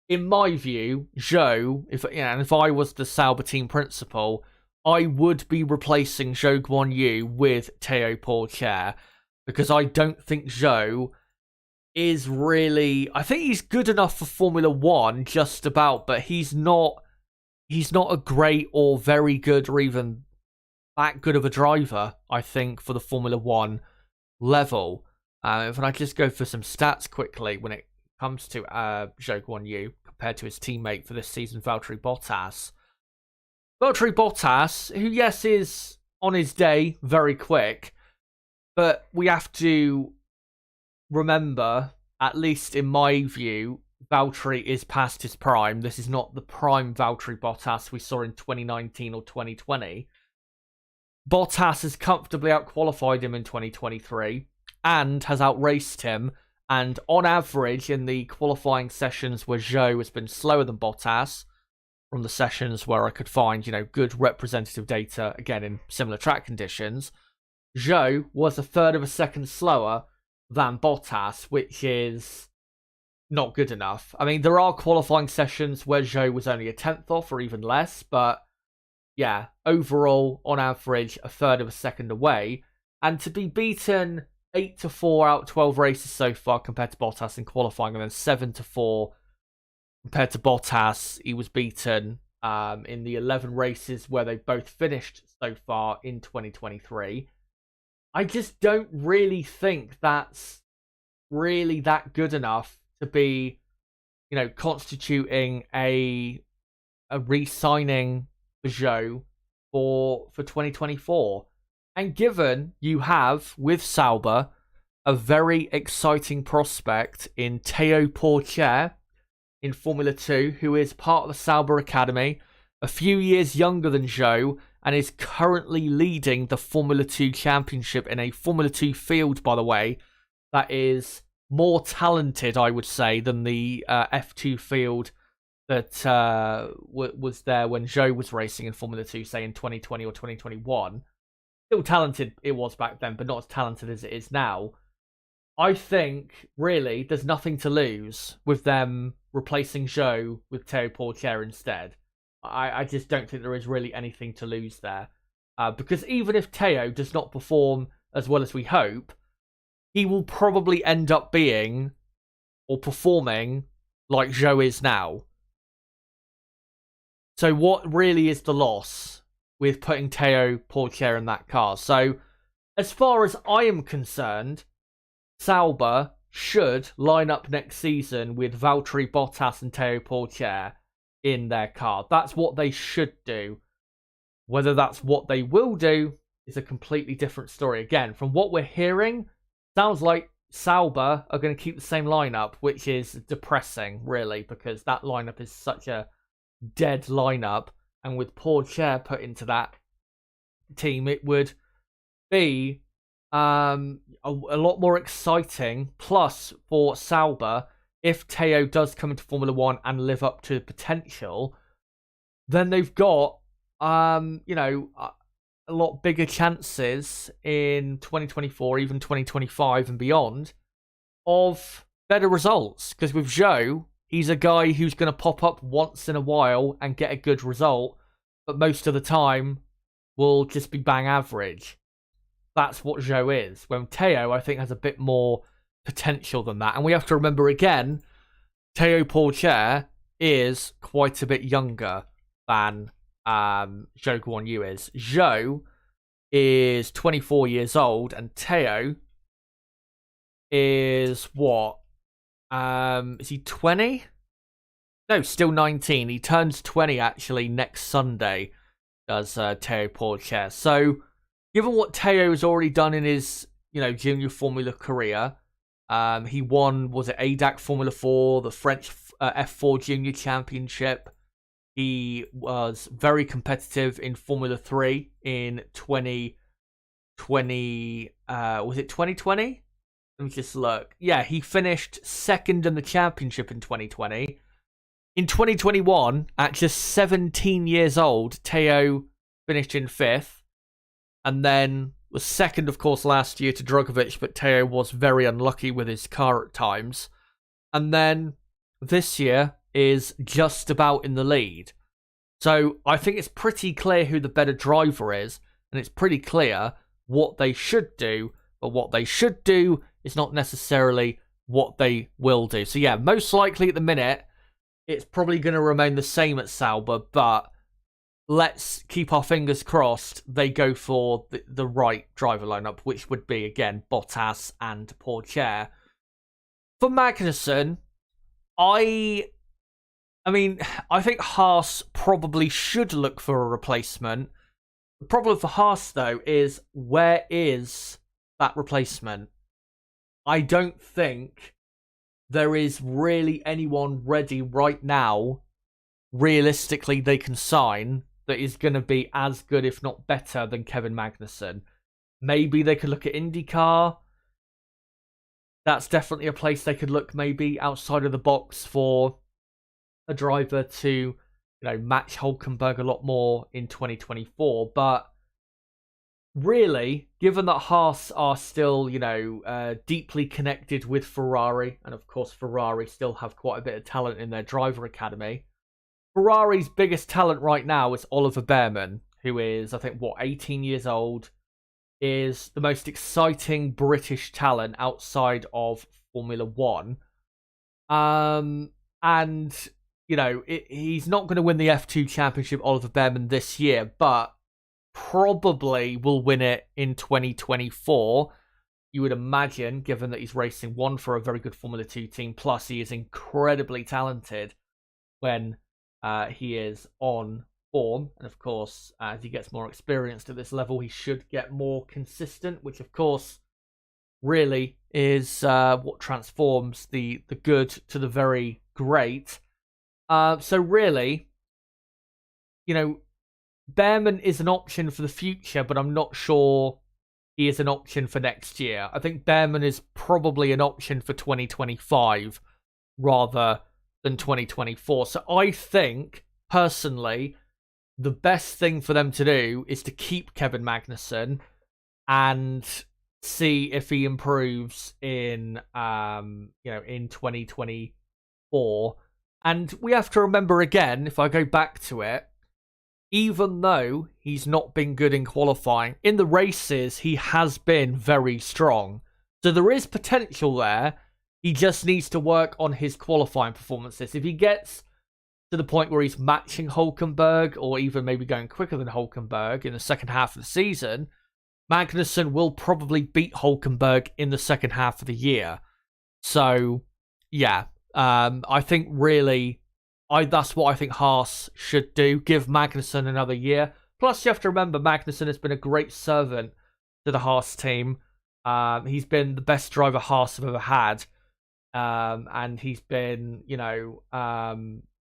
In my view, Zhou, if I was the Sauber team principal, I would be replacing Zhou Guanyu with Theo Pourchaire, because I don't think Zhou is really... I think he's good enough for Formula 1, just about, but he's not a great or very good or even that good of a driver, I think, for the Formula 1 level. If I just go for some stats quickly when it comes to Zhou Guanyu compared to his teammate for this season, Valtteri Bottas. Valtteri Bottas, who, yes, is on his day very quick, but we have to remember, at least in my view, Valtteri is past his prime. This is not the prime Valtteri Bottas we saw in 2019 or 2020. Bottas has comfortably outqualified him in 2023 and has outraced him. And on average, in the qualifying sessions where Zhou has been slower than Bottas, from the sessions where I could find, good representative data, again, in similar track conditions, Zhou was a third of a second slower than Bottas, which is not good enough. I mean, there are qualifying sessions where Zhou was only a tenth off or even less, but yeah, overall, on average, a third of a second away. And to be beaten 8-4 out of 12 races so far compared to Bottas in qualifying, and then 7-4 compared to Bottas, he was beaten in the 11 races where they both finished so far in 2023. I just don't really think that's really that good enough to be, constituting a re-signing for Zhou for 2024. And given you have, with Sauber, a very exciting prospect in Theo Pourchaire in Formula 2, who is part of the Sauber Academy, a few years younger than Zhou, and is currently leading the Formula 2 Championship in a Formula 2 field, by the way, that is more talented, I would say, than the F2 field that was there when Zhou was racing in Formula 2, say in 2020 or 2021. Still talented it was back then, but not as talented as it is now. I think, really, there's nothing to lose with them replacing Zhou with Theo Pourchaire instead. I just don't think there is really anything to lose there. Because even if Theo does not perform as well as we hope, he will probably end up being or performing like Zhou is now. So what really is the loss with putting Theo Pourchaire in that car? So as far as I am concerned, Sauber should line up next season with Valtteri Bottas and Theo Pourchaire in their car. That's what they should do. Whether that's what they will do is a completely different story. Again, from what we're hearing, sounds like Sauber are going to keep the same lineup, which is depressing, really, because that lineup is such a dead lineup. And with Pourchaire put into that team, it would be a lot more exciting. Plus, for Sauber, if Theo does come into Formula One and live up to potential, then they've got a lot bigger chances in 2024, even 2025 and beyond, of better results. Because with Zhou, he's a guy who's going to pop up once in a while and get a good result, but most of the time will just be bang average. That's what Zhou is. When Theo, I think, has a bit more potential than that. And we have to remember again, Theo Pourchaire is quite a bit younger than Zhou Guanyu is. Zhou is 24 years old, and Theo is what? Is he 20? No, still 19. He turns 20 actually next Sunday, does Theo Pourchaire. So, given what Theo has already done in his, junior Formula career, he won, was it ADAC Formula 4, the French F4 Junior Championship. He was very competitive in Formula 3 in 2020. Was it 2020? Let me just look. Yeah, he finished second in the championship in 2020. In 2021, at just 17 years old, Theo finished in 5th. And then was second, of course, last year to Drugovich, but Theo was very unlucky with his car at times. And then this year is just about in the lead. So I think it's pretty clear who the better driver is, and it's pretty clear what they should do, but what they should do is not necessarily what they will do. So yeah, most likely at the minute, it's probably going to remain the same at Sauber, but let's keep our fingers crossed they go for the right driver lineup, which would be, again, Bottas and Pourchaire. For Magnussen, I think Haas probably should look for a replacement. The problem for Haas, though, is where is that replacement? I don't think there is really anyone ready right now, realistically, they can sign that is going to be as good, if not better, than Kevin Magnussen. Maybe they could look at IndyCar. That's definitely a place they could look, maybe, outside of the box for a driver to, match Hülkenberg a lot more in 2024. But really, given that Haas are still, deeply connected with Ferrari, and of course Ferrari still have quite a bit of talent in their driver academy, Ferrari's biggest talent right now is Oliver Bearman, who is, 18 years old, is the most exciting British talent outside of Formula One. And he's not going to win the F2 Championship, Oliver Bearman, this year, but probably will win it in 2024. You would imagine, given that he's racing one for a very good Formula 2 team, plus he is incredibly talented when he is on form. And of course, as he gets more experienced at this level, he should get more consistent, which of course really is what transforms the good to the very great. So really, Bearman is an option for the future, but I'm not sure he is an option for next year. I think Bearman is probably an option for 2025 rather than 2024. So I think, personally, the best thing for them to do is to keep Kevin Magnussen and see if he improves in 2024. And we have to remember again, if I go back to it, even though he's not been good in qualifying, in the races, he has been very strong. So there is potential there. He just needs to work on his qualifying performances. If he gets to the point where he's matching Hülkenberg, or even maybe going quicker than Hülkenberg in the second half of the season, Magnussen will probably beat Hülkenberg in the second half of the year. So, yeah. I think really, that's what I think Haas should do. Give Magnussen another year. Plus, you have to remember, Magnussen has been a great servant to the Haas team. He's been the best driver Haas have ever had. And he's been,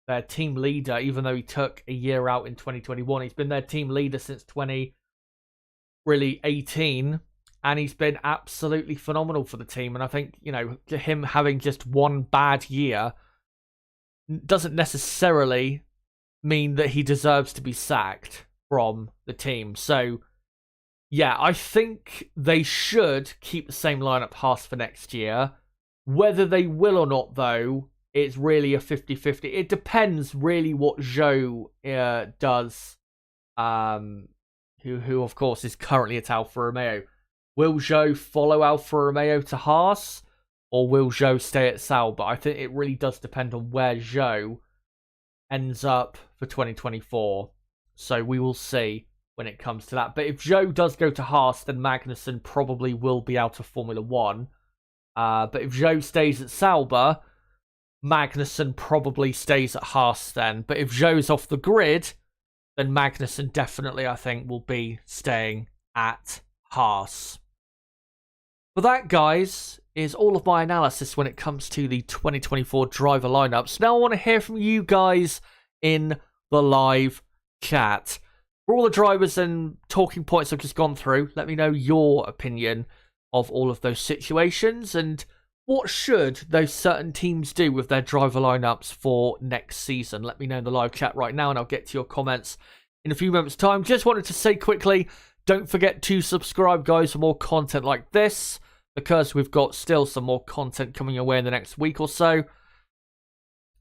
their team leader, even though he took a year out in 2021. He's been their team leader since 2018, and he's been absolutely phenomenal for the team. And I think, him having just one bad year doesn't necessarily mean that he deserves to be sacked from the team. So, yeah, I think they should keep the same lineup Haas for next year. Whether they will or not, though, it's really a 50-50. It depends really what Zhou does, who of course is currently at Alfa Romeo. Will Zhou follow Alfa Romeo to Haas, or will Zhou stay at Sauber? I think it really does depend on where Zhou ends up for 2024. So we will see when it comes to that. But if Zhou does go to Haas, then Magnussen probably will be out of Formula 1. But if Zhou stays at Sauber, Magnussen probably stays at Haas then. But if Zhou's off the grid, then Magnussen definitely, I think, will be staying at Haas. But that, guys, is all of my analysis when it comes to the 2024 driver lineups. Now I want to hear from you guys in the live chat. For all the drivers and talking points I've just gone through, let me know your opinion of all of those situations, and what should those certain teams do with their driver lineups for next season. Let me know in the live chat right now, and I'll get to your comments in a few moments' time. Just wanted to say quickly, don't forget to subscribe, guys, for more content like this, because we've got still some more content coming your way in the next week or so.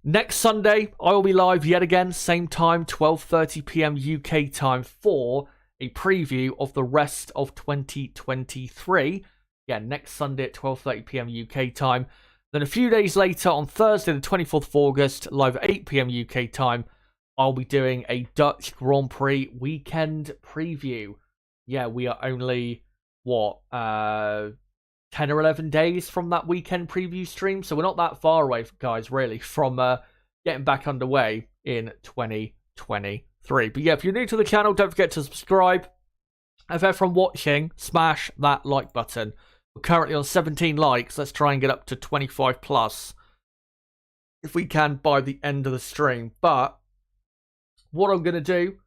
Next Sunday, I will be live yet again, same time, 12:30 PM UK time, for a preview of the rest of 2023. Yeah, next Sunday at 12:30 PM UK time. Then a few days later, on Thursday, the 24th of August, live at 8 PM UK time, I'll be doing a Dutch Grand Prix weekend preview. Yeah, we are only, 10 or 11 days from that weekend preview stream. So we're not that far away, guys, really, from getting back underway in 2023. But yeah, if you're new to the channel, don't forget to subscribe. If everyone watching, smash that like button. We're currently on 17 likes. Let's try and get up to 25 plus if we can by the end of the stream. But what I'm going to do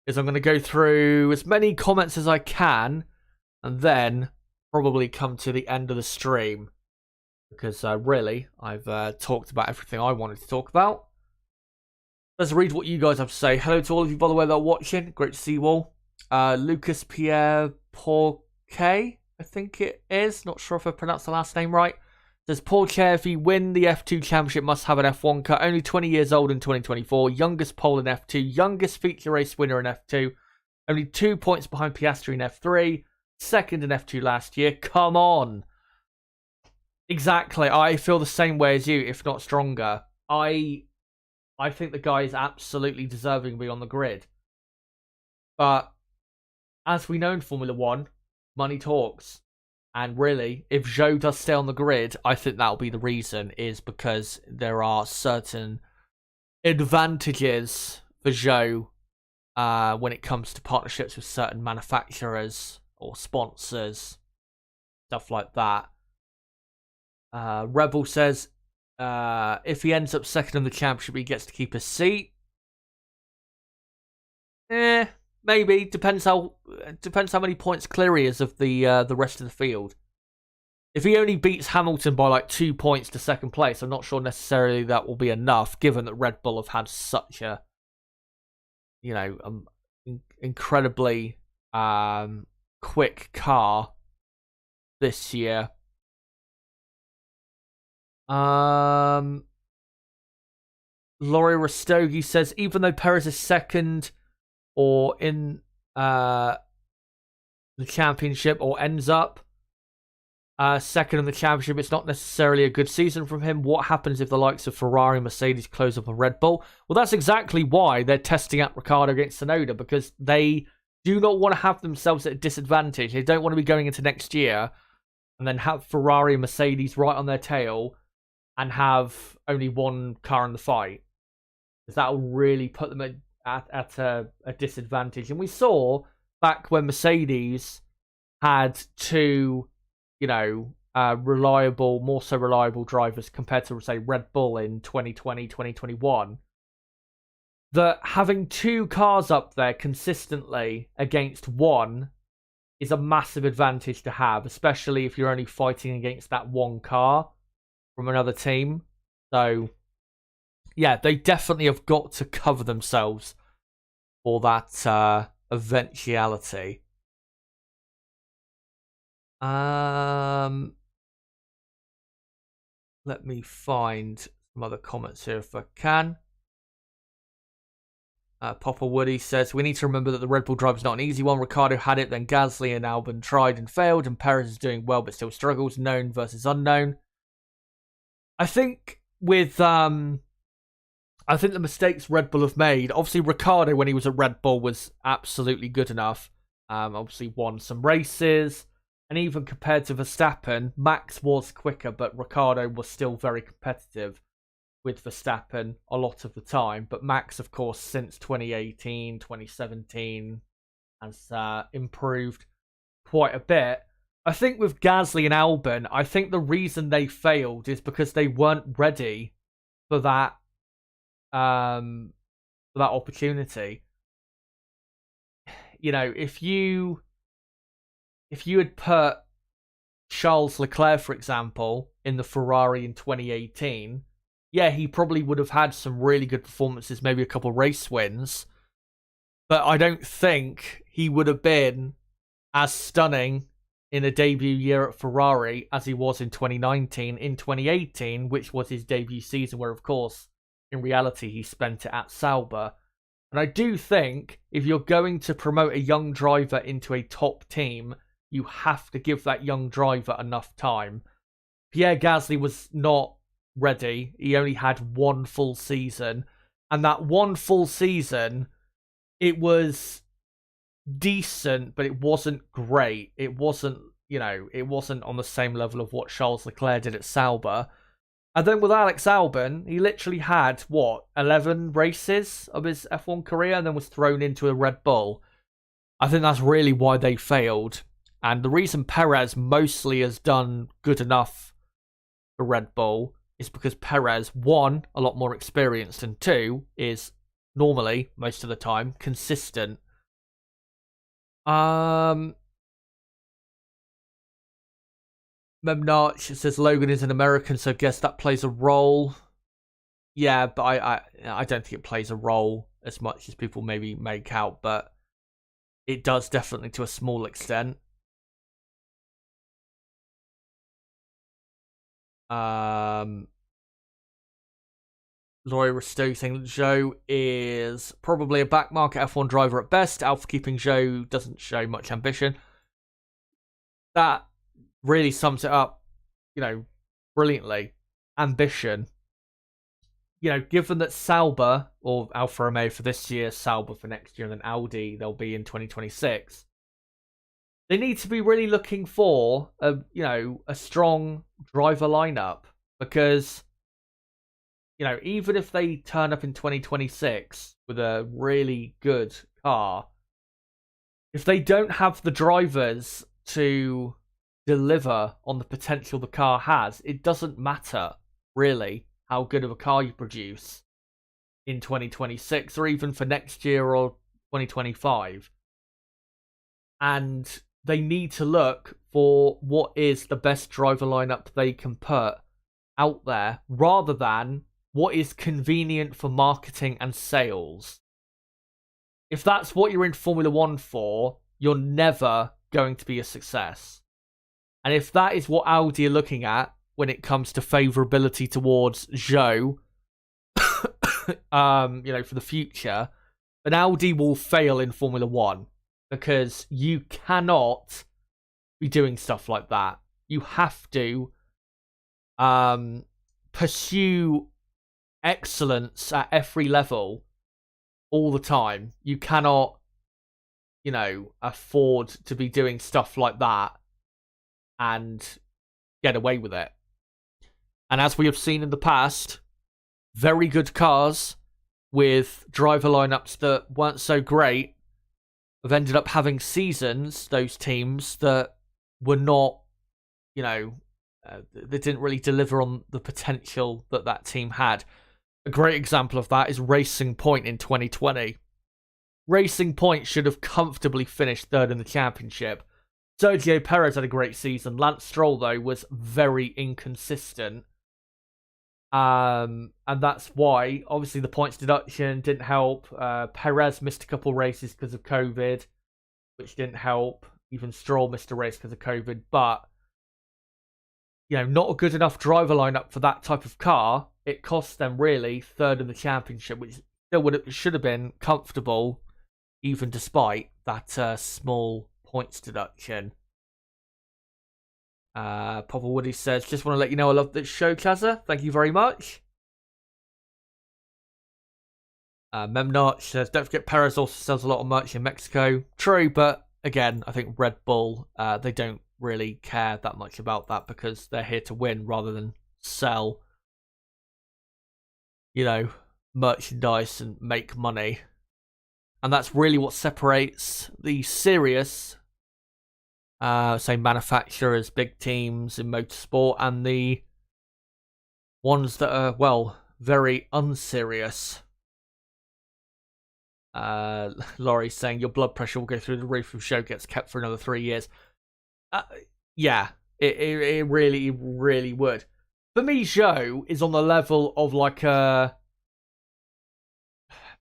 is I'm going to go through as many comments as I can, and then probably come to the end of the stream, because really I've talked about everything I wanted to talk about. Let's read what you guys have to say. Hello to all of you, by the way, that are watching. Great to see you all. Lucas Pierre Pourchaire, I think it is. Not sure if I pronounced the last name right. Says, Pourchaire, if you win the F2 championship, must have an F1 car. Only 20 years old in 2024. Youngest pole in F2. Youngest feature race winner in F2. Only 2 points behind Piastri in F3. Second in F2 last year. Come on. Exactly. I feel the same way as you, if not stronger. I think the guy is absolutely deserving to be on the grid. But as we know in Formula 1, money talks. And really, if Zhou does stay on the grid, I think that'll be the reason, is because there are certain advantages for Zhou when it comes to partnerships with certain manufacturers or sponsors, stuff like that. Rebel says, if he ends up second in the championship, he gets to keep his seat. Maybe. Depends how many points clear he is of the rest of the field. If he only beats Hamilton by like 2 points to second place, I'm not sure necessarily that will be enough, given that Red Bull have had such a, incredibly quick car this year. Laurie Rastogi says, even though Perez is second or in the championship, or ends up second in the championship, it's not necessarily a good season from him. What happens if the likes of Ferrari and Mercedes close up on Red Bull? Well, that's exactly why they're testing out Ricciardo against Tsunoda, because they do not want to have themselves at a disadvantage. They don't want to be going into next year and then have Ferrari and Mercedes right on their tail and have only one car in the fight, because that will really put them at a disadvantage. And we saw back when Mercedes had two more so reliable drivers compared to, say, Red Bull in 2020, 2021, that having two cars up there consistently against one is a massive advantage to have, especially if you're only fighting against that one car from another team. So, yeah, they definitely have got to cover themselves for that eventuality. Let me find some other comments here if I can. Papa Woody says, we need to remember that the Red Bull drive is not an easy one. Ricciardo had it, then Gasly and Albon tried and failed, and Perez is doing well but still struggles. Known versus unknown. I think with the mistakes Red Bull have made, obviously Ricciardo when he was at Red Bull was absolutely good enough. Obviously won some races, and even compared to Verstappen, Max was quicker, but Ricciardo was still very competitive with Verstappen a lot of the time. But Max, of course, since 2018, 2017, has improved quite a bit. I think with Gasly and Albon, I think the reason they failed is because they weren't ready for that opportunity. If you had put Charles Leclerc, for example, in the Ferrari in 2018, yeah, he probably would have had some really good performances, maybe a couple race wins, but I don't think he would have been as stunning in a debut year at Ferrari as he was in 2019, in 2018, which was his debut season, where, of course, in reality, he spent it at Sauber. And I do think if you're going to promote a young driver into a top team, you have to give that young driver enough time. Pierre Gasly was not ready. He only had one full season. And that one full season, it was decent, but it wasn't great. It wasn't on the same level of what Charles Leclerc did at Sauber. And then with Alex Albon, he literally had, 11 races of his F1 career and then was thrown into a Red Bull. I think that's really why they failed. And the reason Perez mostly has done good enough for Red Bull is because Perez, one, a lot more experienced, and two, is normally, most of the time, consistent. Memnarch says Logan is an American, so I guess that plays a role. Yeah, but I don't think it plays a role as much as people maybe make out, but it does definitely to a small extent. Laurie Risto saying that Zhou is probably a back market F1 driver at best. Alpha keeping Zhou doesn't show much ambition. That really sums it up, brilliantly. Ambition. Given that Sauber, or Alfa Romeo for this year, Sauber for next year, and then Audi, they'll be in 2026. They need to be really looking for a strong driver lineup, because even if they turn up in 2026 with a really good car, if they don't have the drivers to deliver on the potential the car has, it doesn't matter really how good of a car you produce in 2026 or even for next year or 2025. And they need to look for what is the best driver lineup they can put out there, rather than what is convenient for marketing and sales. If that's what you're in Formula One for, you're never going to be a success. And if that is what Audi are looking at when it comes to favourability towards Zhou, for the future, then Audi will fail in Formula One, because you cannot be doing stuff like that. You have to pursue excellence at every level all the time. You cannot, afford to be doing stuff like that and get away with it. And as we have seen in the past, very good cars with driver lineups that weren't so great have ended up having seasons, those teams, that were not they didn't really deliver on the potential that that team had. A great example of that is Racing Point in 2020. Racing Point should have comfortably finished third in the championship. Sergio Perez had a great season. Lance Stroll, though, was very inconsistent. And that's why, obviously, the points deduction didn't help. Perez missed a couple races because of COVID, which didn't help. Even Stroll missed a race because of COVID. But, not a good enough driver lineup for that type of car. It cost them, really, third in the championship, which still should have been comfortable, even despite that small points deduction. Papa Woody says, just want to let you know I love this show, Chaza. Thank you very much. Memnarch says, don't forget Perez also sells a lot of merch in Mexico. True, but again, I think Red Bull, they don't really care that much about that because they're here to win rather than sell, merchandise and make money. And that's really what separates the serious manufacturers, big teams in motorsport, and the ones that are, very unserious. Laurie's saying your blood pressure will go through the roof if the show gets kept for another 3 years. Yeah, it really, really would. For me, Zhou is on the level of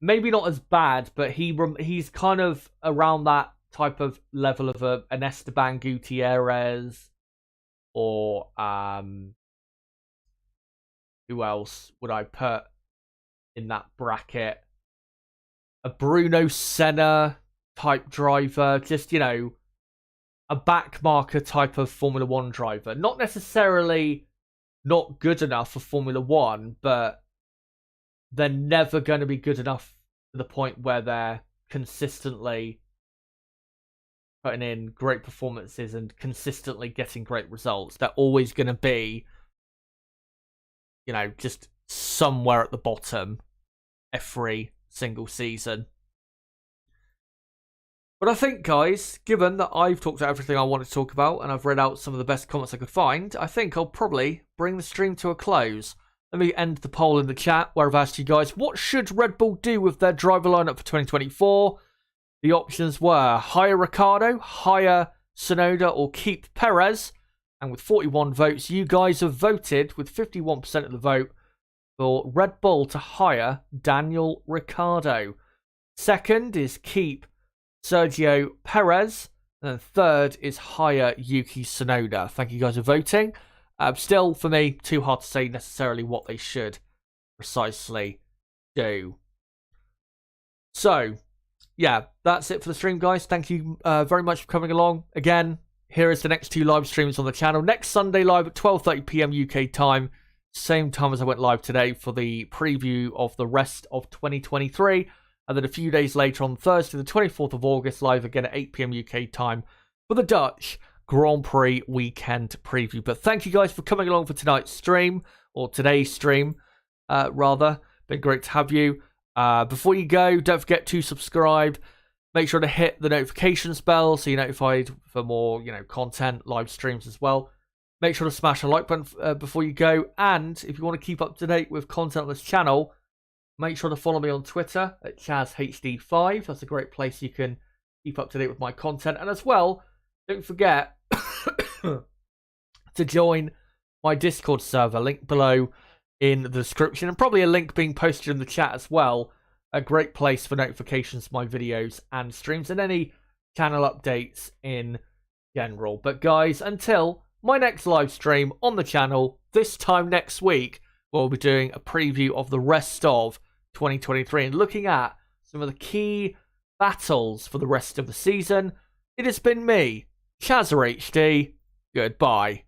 maybe not as bad, but he's kind of around that type of level of an Esteban Gutierrez, or who else would I put in that bracket? A Bruno Senna type driver, just a backmarker type of Formula 1 driver. Not necessarily not good enough for Formula 1, but they're never going to be good enough to the point where they're consistently putting in great performances and consistently getting great results. They're always going to be, just somewhere at the bottom every single season. But I think, guys, given that I've talked about everything I wanted to talk about and I've read out some of the best comments I could find, I think I'll probably bring the stream to a close. Let me end the poll in the chat where I've asked you guys, what should Red Bull do with their driver lineup for 2024? The options were hire Ricciardo, hire Tsunoda, or keep Perez. And with 41 votes, you guys have voted with 51% of the vote for Red Bull to hire Daniel Ricciardo. Second is keep Sergio Perez. And then third is hire Yuki Tsunoda. Thank you guys for voting. Still, for me, too hard to say necessarily what they should precisely do. So, yeah, that's it for the stream, guys. Thank you very much for coming along. Again, here is the next 2 live streams on the channel. Next Sunday live at 12:30 PM UK time. Same time as I went live today for the preview of the rest of 2023. And then a few days later on Thursday, the 24th of August, live again at 8 PM UK time for the Dutch Grand Prix weekend preview. But thank you guys for coming along for tonight's stream, or today's stream, rather. Been great to have you. Before you go, don't forget to subscribe. Make sure to hit the notifications bell so you're notified for more, content, live streams as well. Make sure to smash a like button before you go. And if you want to keep up to date with content on this channel, make sure to follow me on Twitter at ChazHD5. That's a great place you can keep up to date with my content. And as well, don't forget to join my Discord server. Link below in the description, and probably a link being posted in the chat as well. A great place for notifications for my videos and streams and any channel updates in general. But guys, until my next live stream on the channel, this time next week, we'll be doing a preview of the rest of 2023 and looking at some of the key battles for the rest of the season. It has been me, ChazHD. Goodbye.